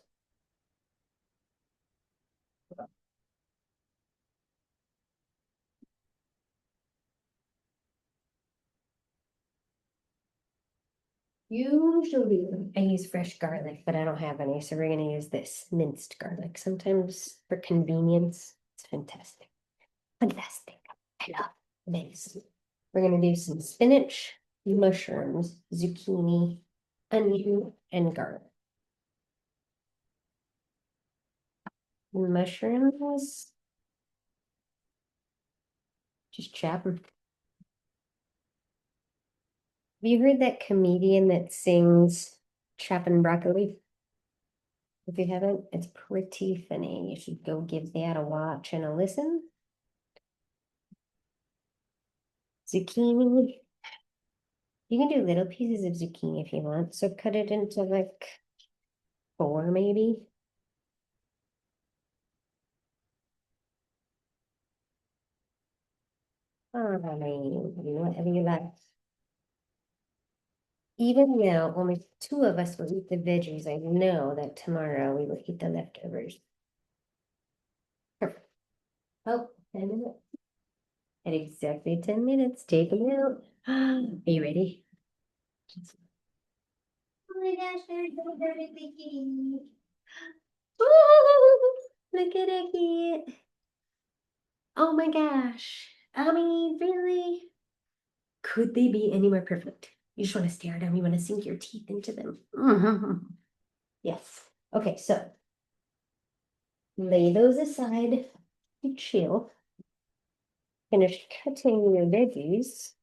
Usually I use fresh garlic, but I don't have any, so we're gonna use this minced garlic. Sometimes for convenience, it's fantastic. Fantastic. I love this. We're gonna do some spinach, mushrooms, zucchini, onion, and garlic. Mushrooms, just chop them. Have you heard that comedian that sings chopping broccoli. If you haven't, it's pretty funny. You should go give that a watch and a listen. Zucchini. You can do little pieces of zucchini if you want. So cut it into like 4 maybe. I mean, whatever you like. Even though only 2 of us will eat the veggies, I know that tomorrow we will eat the leftovers. Perfect. Oh, 10 minutes. At exactly 10 minutes, take them out. Are you ready? Oh my gosh, there's no dirty kitty. Look at that kid. Oh my gosh. I mean, really? Could they be any more perfect? You just want to stare at them. You want to sink your teeth into them. Yes. Okay, so lay those aside to chill. Finish cutting your veggies.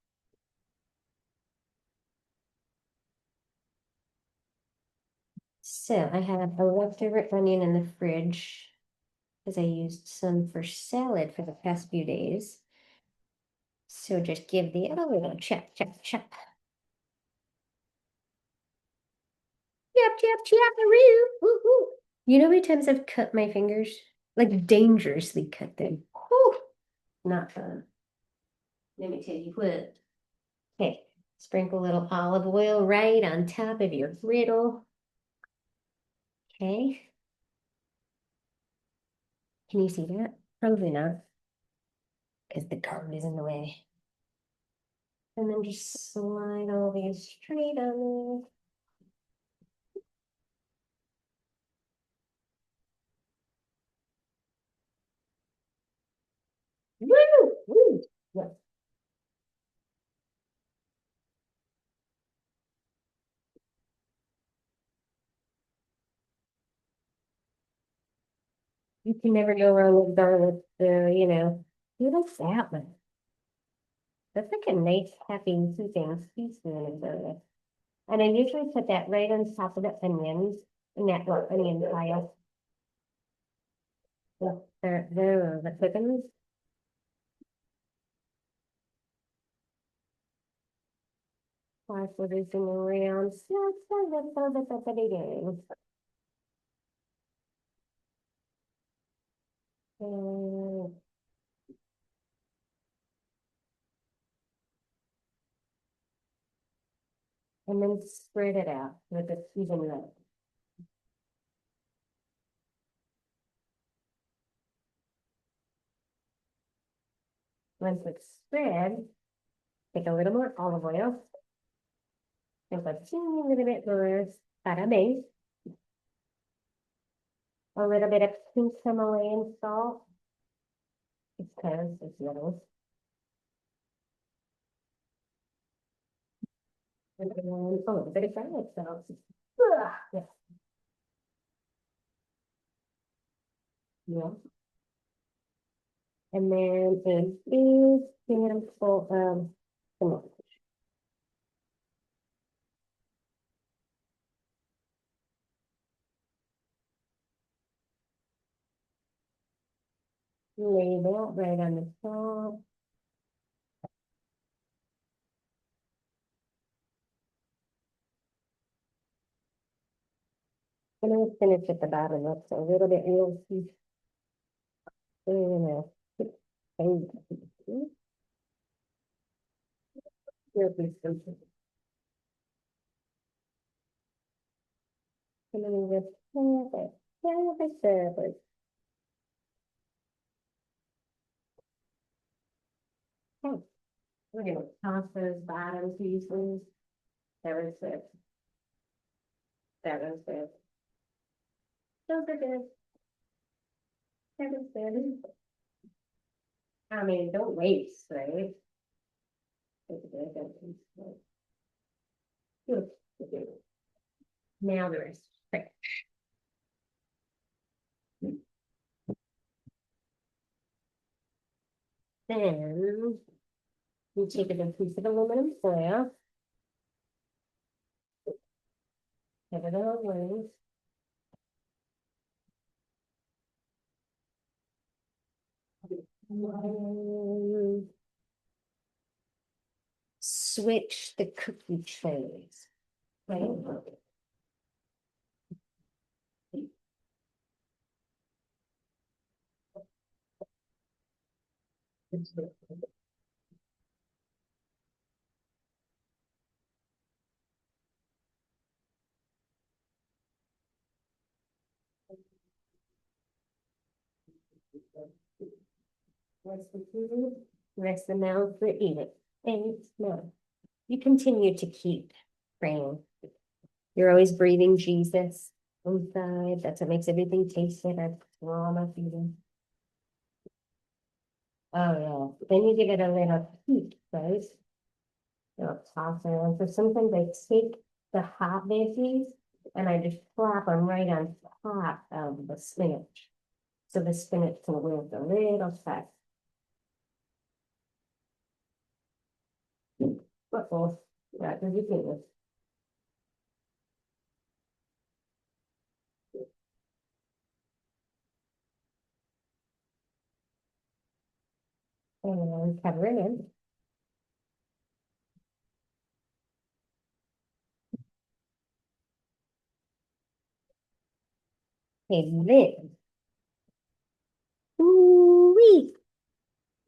So I have a leftover onion in the fridge because I used some for salad for the past few days. So just give the other little chop, chop, chop. Chop, chop, chop-a-roo. Woo-hoo. You know how many times I've cut my fingers? Like dangerously cut them. Whew. Not fun. Let me tell you what. Okay, sprinkle a little olive oil right on top of your griddle. Okay. Can you see that? Probably not, because the card is in the way. And then just slide all these straight on there. Woo! Woo! Yeah. You can never go wrong with garlic, Who likes that one? That's like a nice, happy, soothing teaspoon of garlic. And I usually put that right on top of the onions in that little onion pile. There, the chickens. Five quarters in around. And then spread it out with a even look. Once it's spread, take a little more olive oil and put a little bit more para base, a little bit of pink Himalayan salt, because it's yellow. And then a little bit of garlic salt. Yeah. Yeah. And then a big handful of cinnamon. Lay that right on the top. I'm gonna finish at the bottom. That's a little bit real sweet. And real piece of and then we just perfect. Okay, we're gonna toss those bottom pieces. That was it. That was it. Those are good. That was good. I mean, don't waste, right? Good. Now the rest. Okay. Then you take a piece of aluminum foil. Have it all loose. Switch the cookie trays, right? Rest the food, rest the mouth for eat it. And no, you continue to keep praying. You're always breathing Jesus inside. That's what makes everything taste better. We're all not feeding. Oh yeah. Then you give it a little heat, right? Little toss it around. So sometimes I take the hot veggies and I just plop them right on top of the spinach. So the spinach can wilt a little fast. Uh-oh. Yeah, because you feel it. And cover it in. Okay, then. Ooh-wee.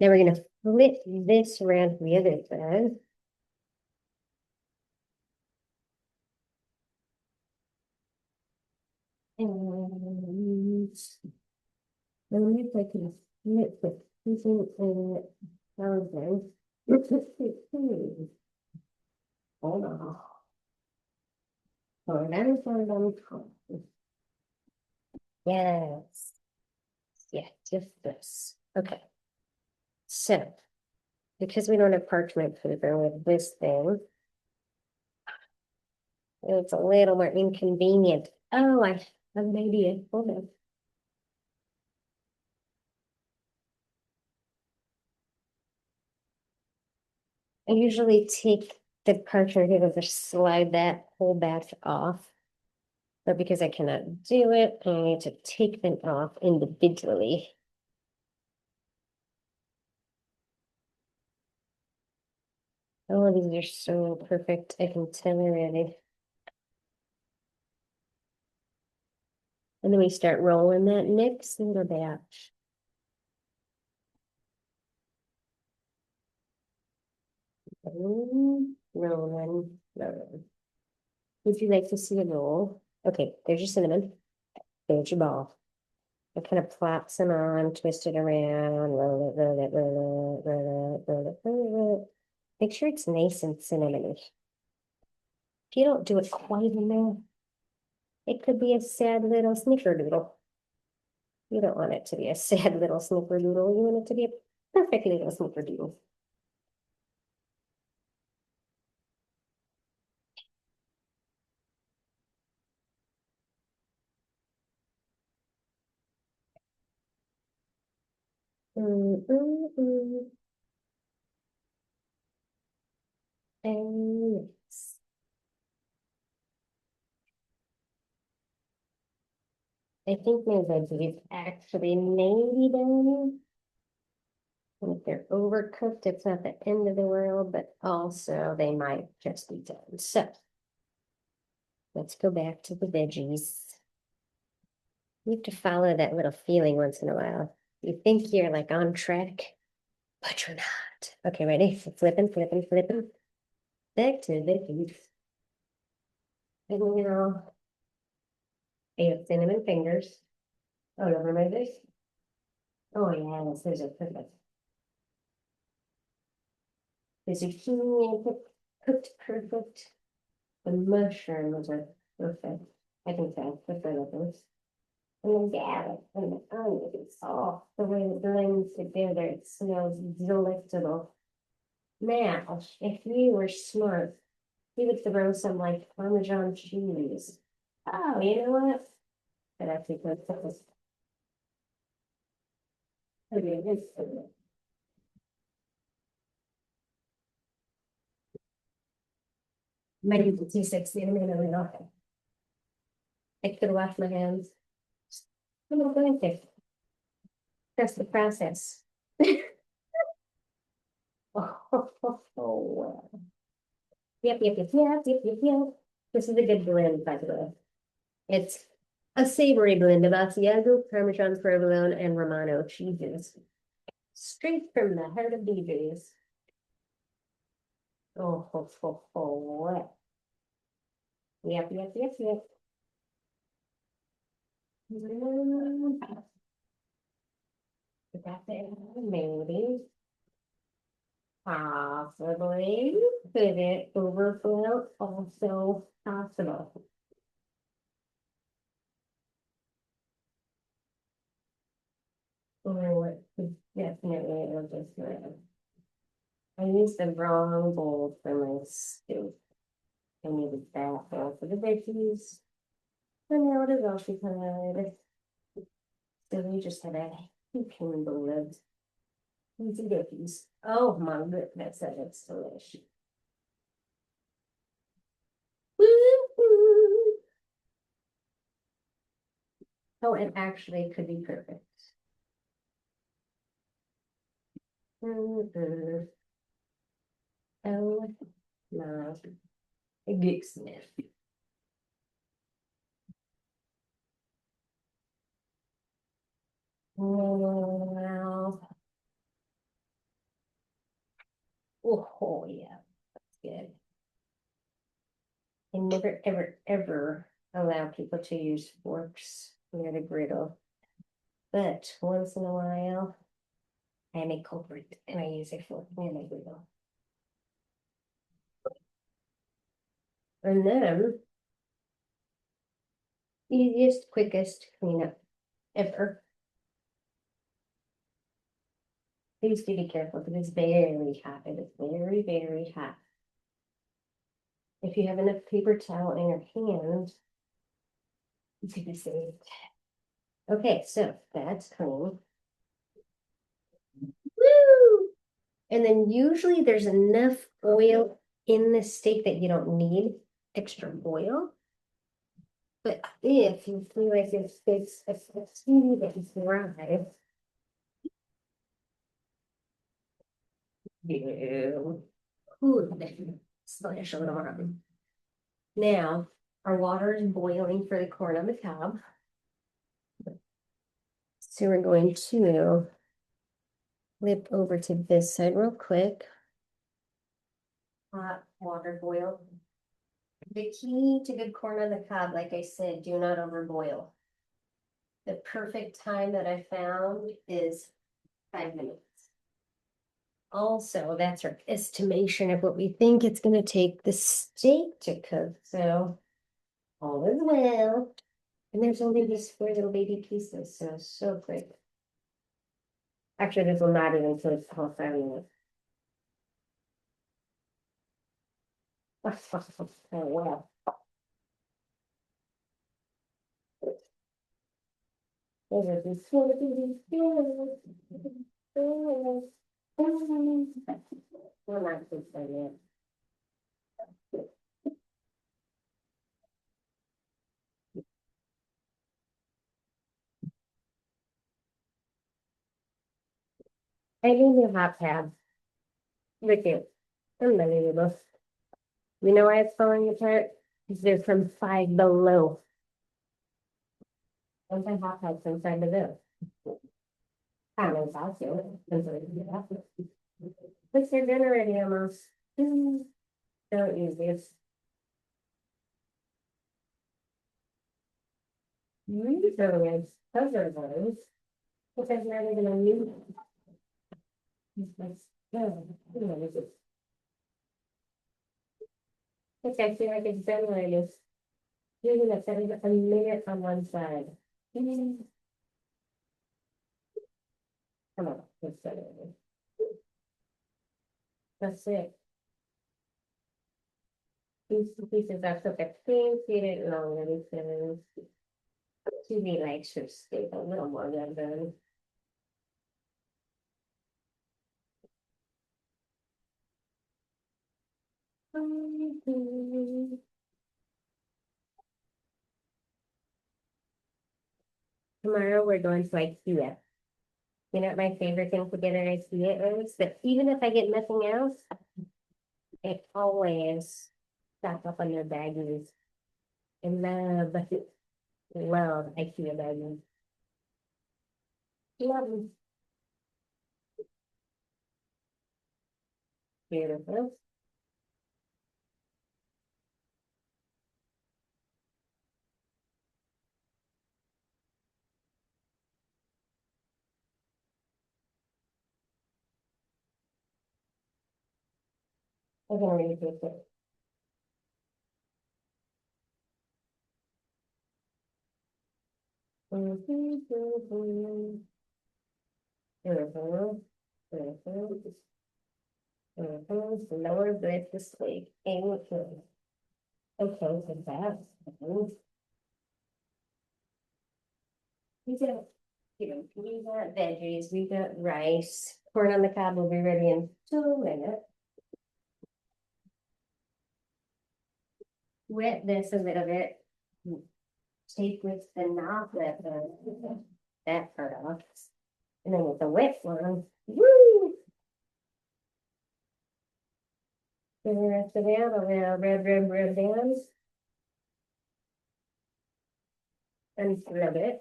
Now we're gonna flip this around to the other side. And then if I can flip it using a thousand. Hold on. Hold on. Yes. Yeah, just this. Okay. So, because we don't have parchment paper with this thing, it's a little more inconvenient. Oh, I have an idea. Hold on. I usually take the parchment paper, just slide that whole batch off. But because I cannot do it, I need to take them off individually. Oh, these are so perfect. I can tell already. And then we start rolling that next little batch. Rolling, rolling. Would you like to see a roll? Okay, there's your cinnamon. There's your ball. It kind of plops them on, twist it around, roll it, roll it, roll it, roll it, roll it, roll it. Make sure it's nice and cinnamony. If you don't do it quite in there, it could be a sad little snickerdoodle. You don't want it to be a sad little snickerdoodle. You want it to be a perfect little snickerdoodle. Mm, mm, mm. And yes. I think my veggies actually maybe done. And if they're overcooked, it's not the end of the world, but also they might just be done. So let's go back to the veggies. You have to follow that little feeling once in a while. You think you're like on track, but you're not. Okay, ready? Flipping, flipping, flipping. Back to the veggies. And I have cinnamon fingers. Oh, never mind this. Oh, yes, those are perfect. The zucchini cooked perfect. The mushrooms are perfect. I think so. That's what it is. And the garlic and the onions. Oh, the way it blends together, it smells delectable. Now, if you were smart, you would throw some like Parmesan cheese. Oh, you know what? That actually goes with this. Okay, this. Maybe the 260 in a minute. I could wash my hands. I'm not going to. That's the process. Oh. Yep. This is a good blend, by the way. It's a savory blend of Asiago, Parmesan, provolone, and Romano cheeses. Straight from the heart of DJ's. Oh. Yep. That maybe. Possibly. Could it overflow? Also possible. Oh, it could definitely overflow. I used the wrong bowl for my stew. I needed that bowl for the veggies. And now it is occupied. So we just had a heaping bowl of easy veggies. Oh my goodness, that's delicious. Woo-hoo. Oh, it actually could be perfect. Mm-mm. Oh no, a good sniff. Wow. Oh yeah, that's good. I never, ever allow people to use forks near the griddle. But once in a while, I am a culprit and I use a fork near my griddle. And then, easiest, quickest cleanup ever. Please do be careful because it's very hot. It is very hot. If you have enough paper towel in your hand, you can be saved. Okay, so that's clean. Woo! And then usually there's enough oil in the steak that you don't need extra oil. But if you feel like your steak's a teeny bit dry, you could slash a little more. Now, our water is boiling for the corn on the cob. So we're going to flip over to this side real quick. Hot water boil. The key to good corn on the cob, like I said, do not overboil. The perfect time that I found is 5 minutes. Also, that's our estimation of what we think it's going to take the steak to cook. So all is well. And there's only these 4 little baby pieces, so quick. Actually, this will not even take the whole 5 minutes. Oh, wow. Those are these 4 baby pieces. We're not good for yet. I need a hot pad. Look at unbelievable. You know why it's falling apart? Because they're from 5 below. Those are hot pads from 5 below. I don't know if I'll do it. What's your dinner ready almost? So easy. So good. Those are those. Because not even a new. It's actually like it's done already. Usually that's a minute on one side. Come on, let's set it. That's it. These pieces are so clean, seated longer because TV likes to stay a little more than them. Tomorrow we're going to IKEA. You know what my favorite thing to get at IKEA is? That even if I get nothing else, it always stock up on their baggies. I love IKEA baggies. Love them. Beautiful. I'm gonna read it. Lower bed this week. Okay, so that's we got, we got veggies, we got rice. Corn on the cob will be ready in 2 minutes. Wet this a little bit. Take with the knob that part off. And then with the wet one, woo! And the rest of that, I'll rub down. And rub it.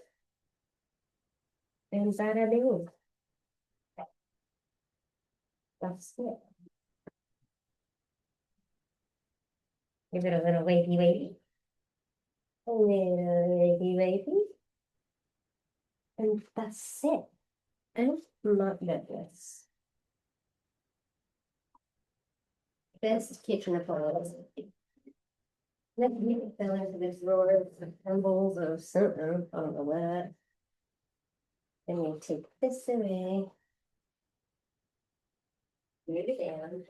And bada bing. That's it. Give it a little wavy wavy. A little wavy wavy. And that's it. Oh my goodness. Best kitchen appliance. Let me fell into this drawer of crumbles of something. I don't know what. Then you take this away. Move it down.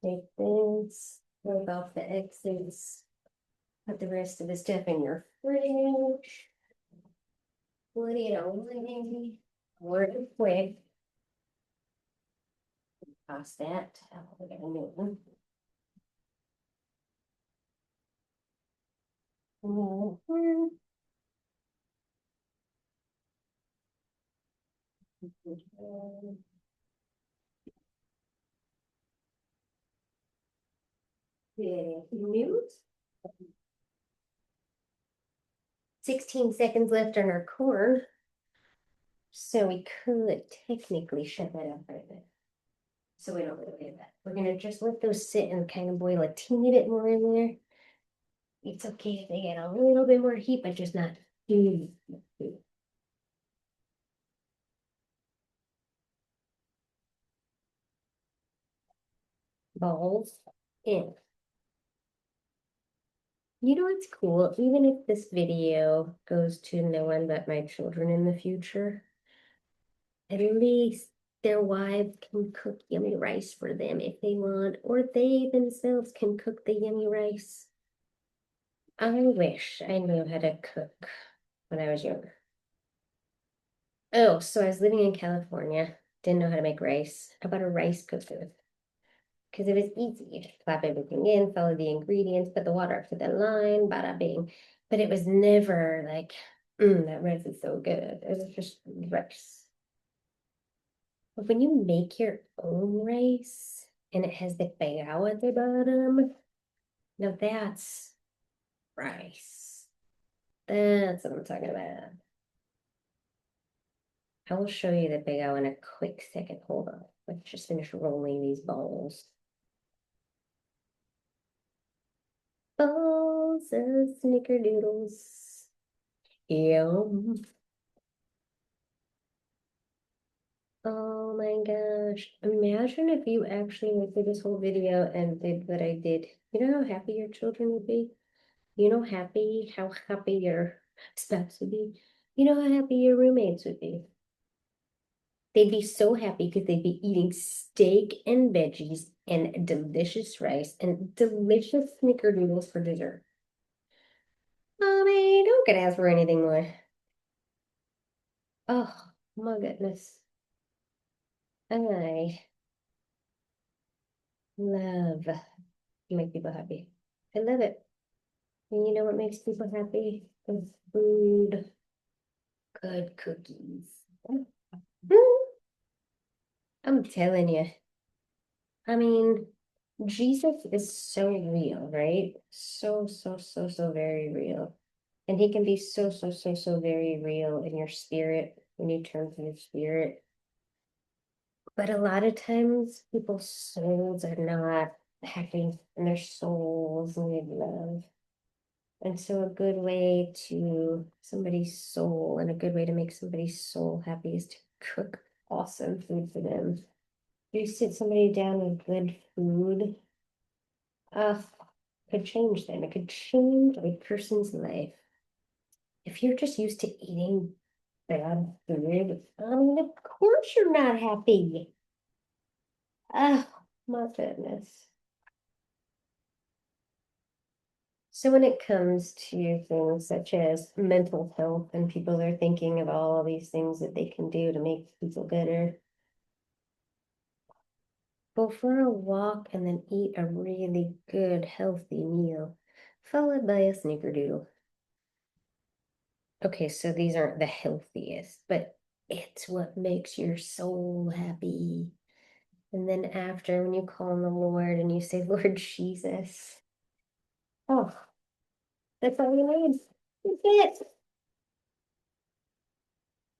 Take this. Wipe off the excess. Put the rest of the stuff in your fridge. Put it away. Work it quick. Toss that. We got a new one. Mhm. 16 seconds left on our corn. So we could technically shut that up right there. So we don't really do that. We're gonna just let those sit and kind of boil a teeny bit more in there. It's okay if they get a little bit more heat, but just not too much heat. Balls in. You know what's cool? Even if this video goes to no one but my children in the future, at least their wives can cook yummy rice for them if they want, or they themselves can cook the yummy rice. I wish I knew how to cook when I was younger. Oh, so I was living in California, didn't know how to make rice. I bought a rice cooker because it was easy. You just plop everything in, follow the ingredients, put the water up to the line, bada bing. But it was never like, that rice is so good. It was just rice. But when you make your own rice and it has the bao at the bottom, now that's rice. That's what I'm talking about. I will show you the bao in a quick second. Hold on. Let's just finish rolling these balls. Balls of snickerdoodles. Yum. Oh my gosh. Imagine if you actually went through this whole video and did what I did. You know how happy your children would be? You know how happy your spouse would be? You know how happy your roommates would be? They'd be so happy because they'd be eating steak and veggies and delicious rice and delicious snickerdoodles for dessert. Mommy, don't get asked for anything more. Oh my goodness. I love to make people happy. I love it. And you know what makes people happy? Good food, good cookies. I'm telling you. I mean, Jesus is so real, right? So very real. And he can be so very real in your spirit when you turn to your spirit. But a lot of times people's souls are not happy and their souls need love. And so a good way to somebody's soul and a good way to make somebody's soul happy is to cook awesome food for them. You sit somebody down with good food, uh, could change them. It could change a person's life. If you're just used to eating bad food, I mean, of course you're not happy. Oh, my goodness. So when it comes to things such as mental health and people are thinking of all these things that they can do to make people better, go for a walk and then eat a really good, healthy meal, followed by a snickerdoodle. Okay, so these aren't the healthiest, but it's what makes your soul happy. And then after, when you call on the Lord and you say, Lord Jesus, oh, that's all you need. That's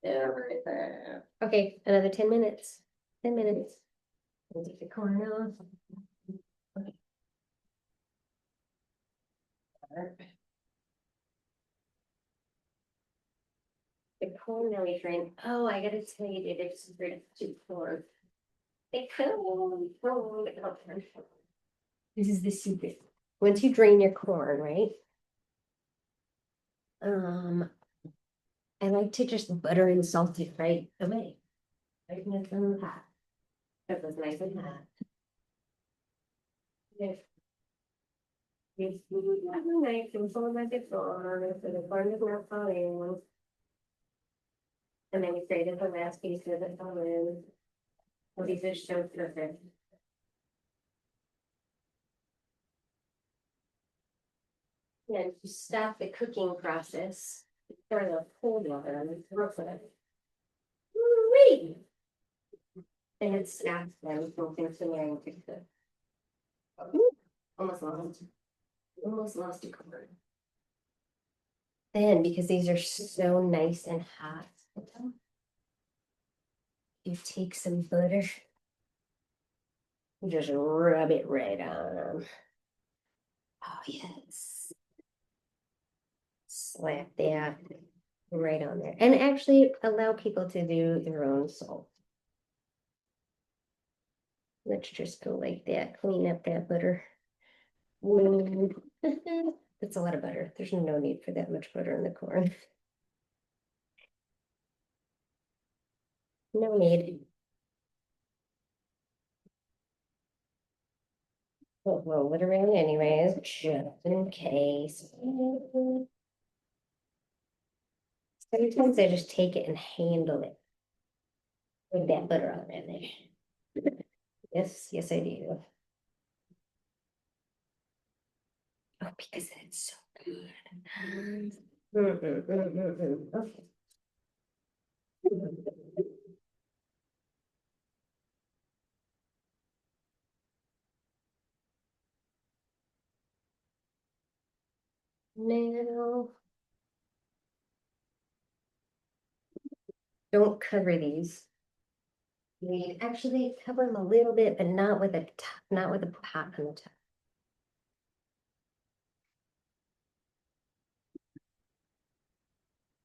it. Okay, another 10 minutes. 10 minutes. We'll take the corn off. Okay. The corn now we drain. Oh, I gotta tell you, dude, there's some great soup corn. The corn. This is the secret. Once you drain your corn, right? Um, I like to just butter and salt it right away. Right nice and hot. That was nice and hot. Yes. Yes, we do have a knife and pull like the corn, so the corn is not falling. And then we created the last piece of the corn. Well, these are so perfect. And to stop the cooking process, turn the cold water on the roof of it. Woo-wee! And it snaps them from continuing to cook. Ooh, almost lost a corn. Then, because these are so nice and hot, you take some butter, you just rub it right on them. Oh, yes. Slap that right on there. And actually allow people to do their own salt. Let's just go like that, clean up that butter. That's a lot of butter. There's no need for that much butter in the corn. No need. We'll roll it around anyways, just in case. Sometimes I just take it and handle it with that butter on in there. Yes, yes, I do. Oh, because it's so good. Okay. Now, don't cover these. We actually cover them a little bit, but not with a top, not with a pot on the top.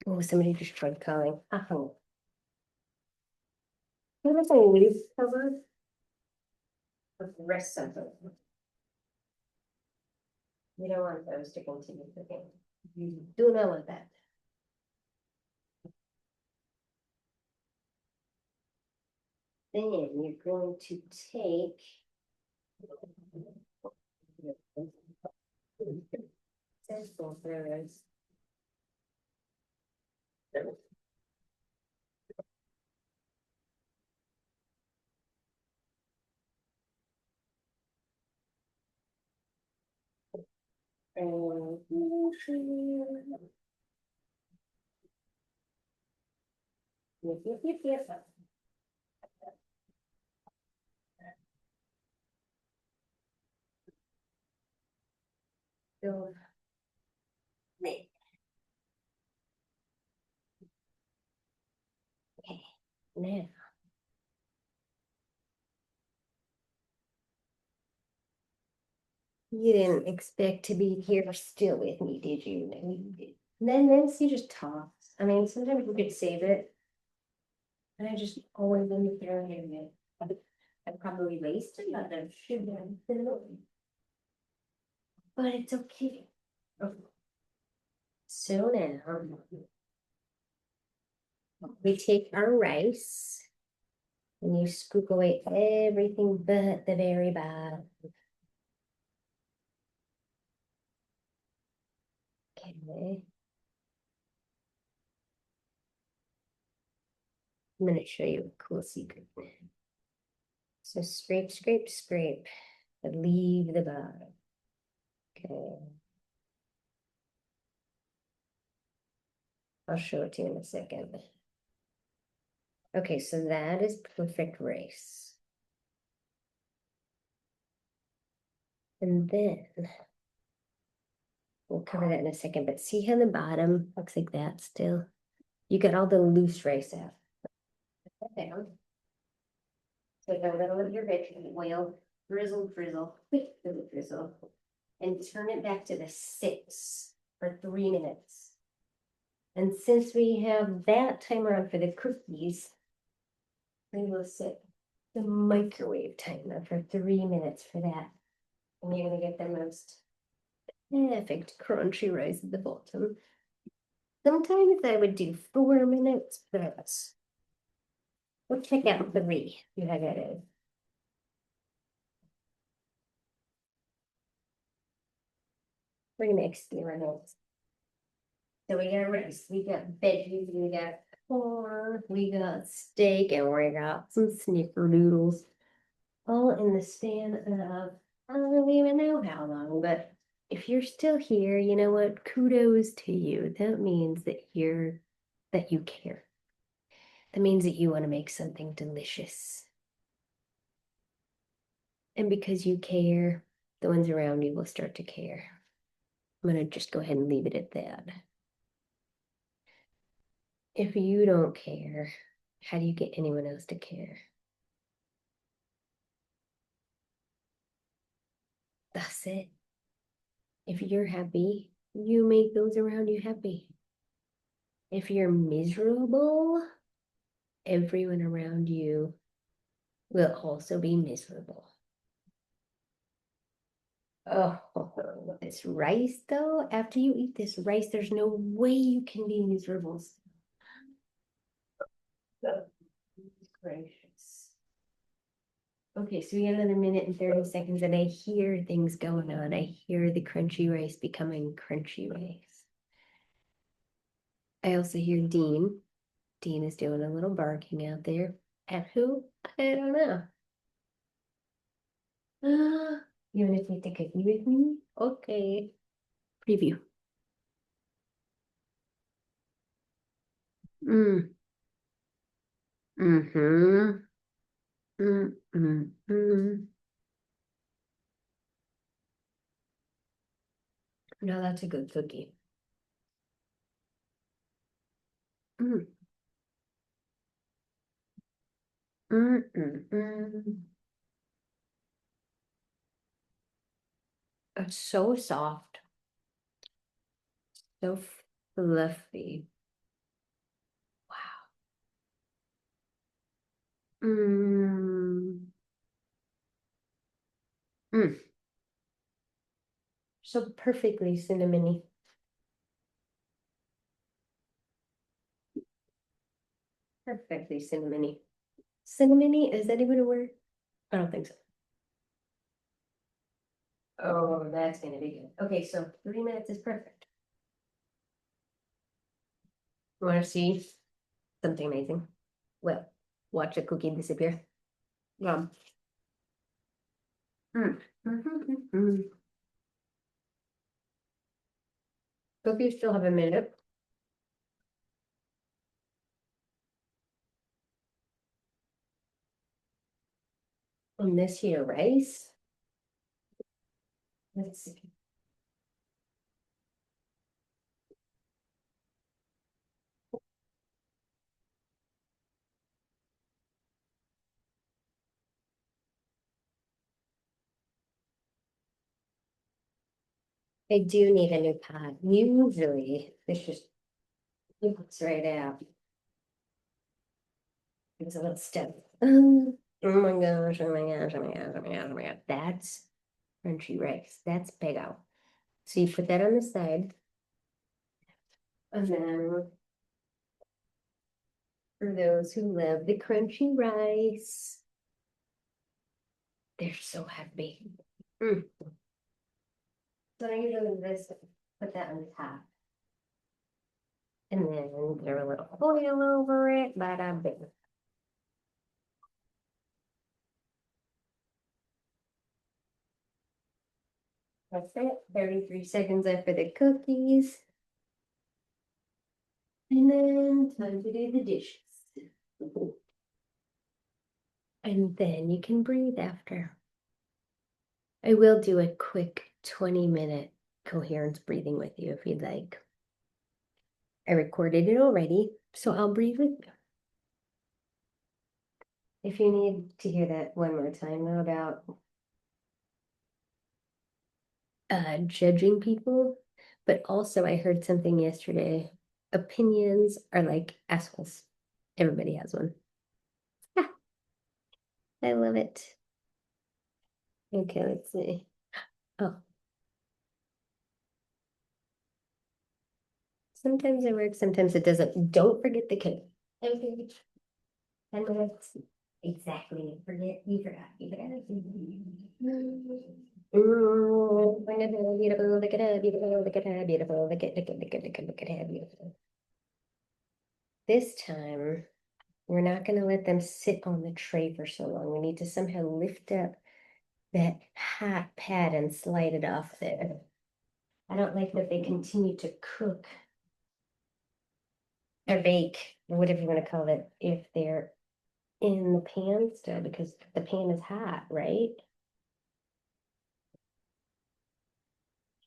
Oh, somebody just tried calling. Oh. What is a leaf cover? With the rest of it. You don't want those to continue cooking. You do not want that. Then you're going to take sample those. Yep, yep, yep, yep. So, there. Okay, now. You didn't expect to be here still with me, did you? No, you did. Then you just toss. I mean, sometimes you could save it. And I just always end up throwing it in. I probably wasted a lot of sugar. But it's okay. Okay. So now we take our rice and you scoop away everything but the very bottom. Okay. I'm going to show you a cool secret. So scrape, scrape, scrape, but leave the bottom. Okay. I'll show it to you in a second. Okay, so that is perfect rice. And then we'll cover that in a second, but see how the bottom looks like that still? You got all the loose rice out. Put that down. Take a little of your vegetable oil, drizzle, drizzle, quick drizzle, drizzle, and turn it back to the 6 for 3 minutes. And since we have that timer on for the cookies, we will set the microwave timer for 3 minutes for that. And you're gonna get the most perfect crunchy rice at the bottom. Sometimes I would do 4 minutes, but we'll check out 3. You have it. We're gonna experiment. So we got rice, we got veggies, we got corn, we got steak, and we got some snickerdoodles. All in the span of, I don't even know how long, but if you're still here, you know what? Kudos to you. That means that you care. That means that you want to make something delicious. And because you care, the ones around you will start to care. I'm going to just go ahead and leave it at that. If you don't care, how do you get anyone else to care? That's it. If you're happy, you make those around you happy. If you're miserable, everyone around you will also be miserable. Oh, this rice though, after you eat this rice, there's no way you can be miserable. Gracious. Okay, so we got another minute and 30 seconds, and I hear things going on. I hear the crunchy rice becoming crunchy rice. I also hear Dean. Dean is doing a little barking out there. At who? I don't know. You want to take the cookie with me? Okay. Preview. Mm. Mm-hmm. Mm-hmm. No, that's a good cookie. Mm. Mm-mm-mm. It's so soft. So fluffy. Wow. Mm. Mm. So perfectly cinnamony. Perfectly cinnamony. Cinnamony, is that even a word? I don't think so. Oh, that's gonna be good. Okay, so 3 minutes is perfect. You wanna see something amazing? Well, watch a cookie disappear. Mm. Mm. Hope you still have a minute. On this here rice. Let's see. I do need a new pot. Usually this just looks right out. It's a little stiff. Oh my gosh, oh my gosh, oh my gosh, oh my gosh, oh my gosh. That's crunchy rice. That's big out. So you put that on the side. And then for those who love the crunchy rice, they're so happy. Mm. So I usually just put that on top. And then throw a little foil over it, bada bing. That's it. 33 seconds after the cookies. And then time to do the dishes. And then you can breathe after. I will do a quick 20-minute coherence breathing with you if you'd like. I recorded it already, so I'll breathe with you. If you need to hear that one more time though about judging people, but also I heard something yesterday. Opinions are like assholes. Everybody has one. Ah, I love it. Okay, let's see. Oh, sometimes it works, sometimes it doesn't. Don't forget the cake. Okay. 10 minutes. Exactly. Forget, you forgot. You forgot. Look at her, beautiful, look at her, beautiful, look at her, beautiful, look at her, beautiful. This time, we're not going to let them sit on the tray for so long. We need to somehow lift up that hot pad and slide it off there. I don't like that they continue to cook or bake, or whatever you want to call it, if they're in the pan still, because the pan is hot, right?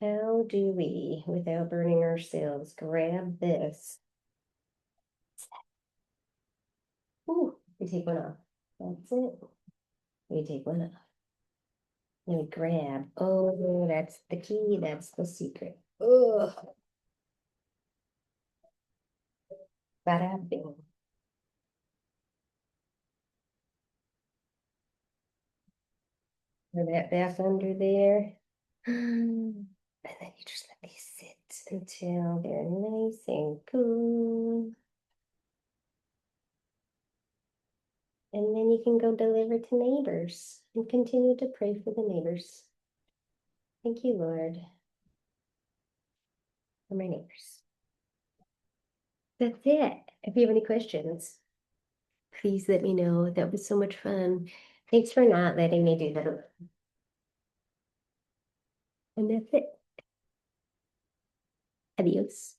How do we, without burning ourselves, grab this? Ooh, we take one off. That's it. We take one off. Then we grab. Oh, that's the key. That's the secret. Oh, bada bing. Throw that back under there. And then you just let these sit until they're nice and cool. And then you can go deliver to neighbors and continue to pray for the neighbors. Thank you, Lord, for my neighbors. That's it. If you have any questions, please let me know. That was so much fun. Thanks for not letting me do that. And that's it. Adios.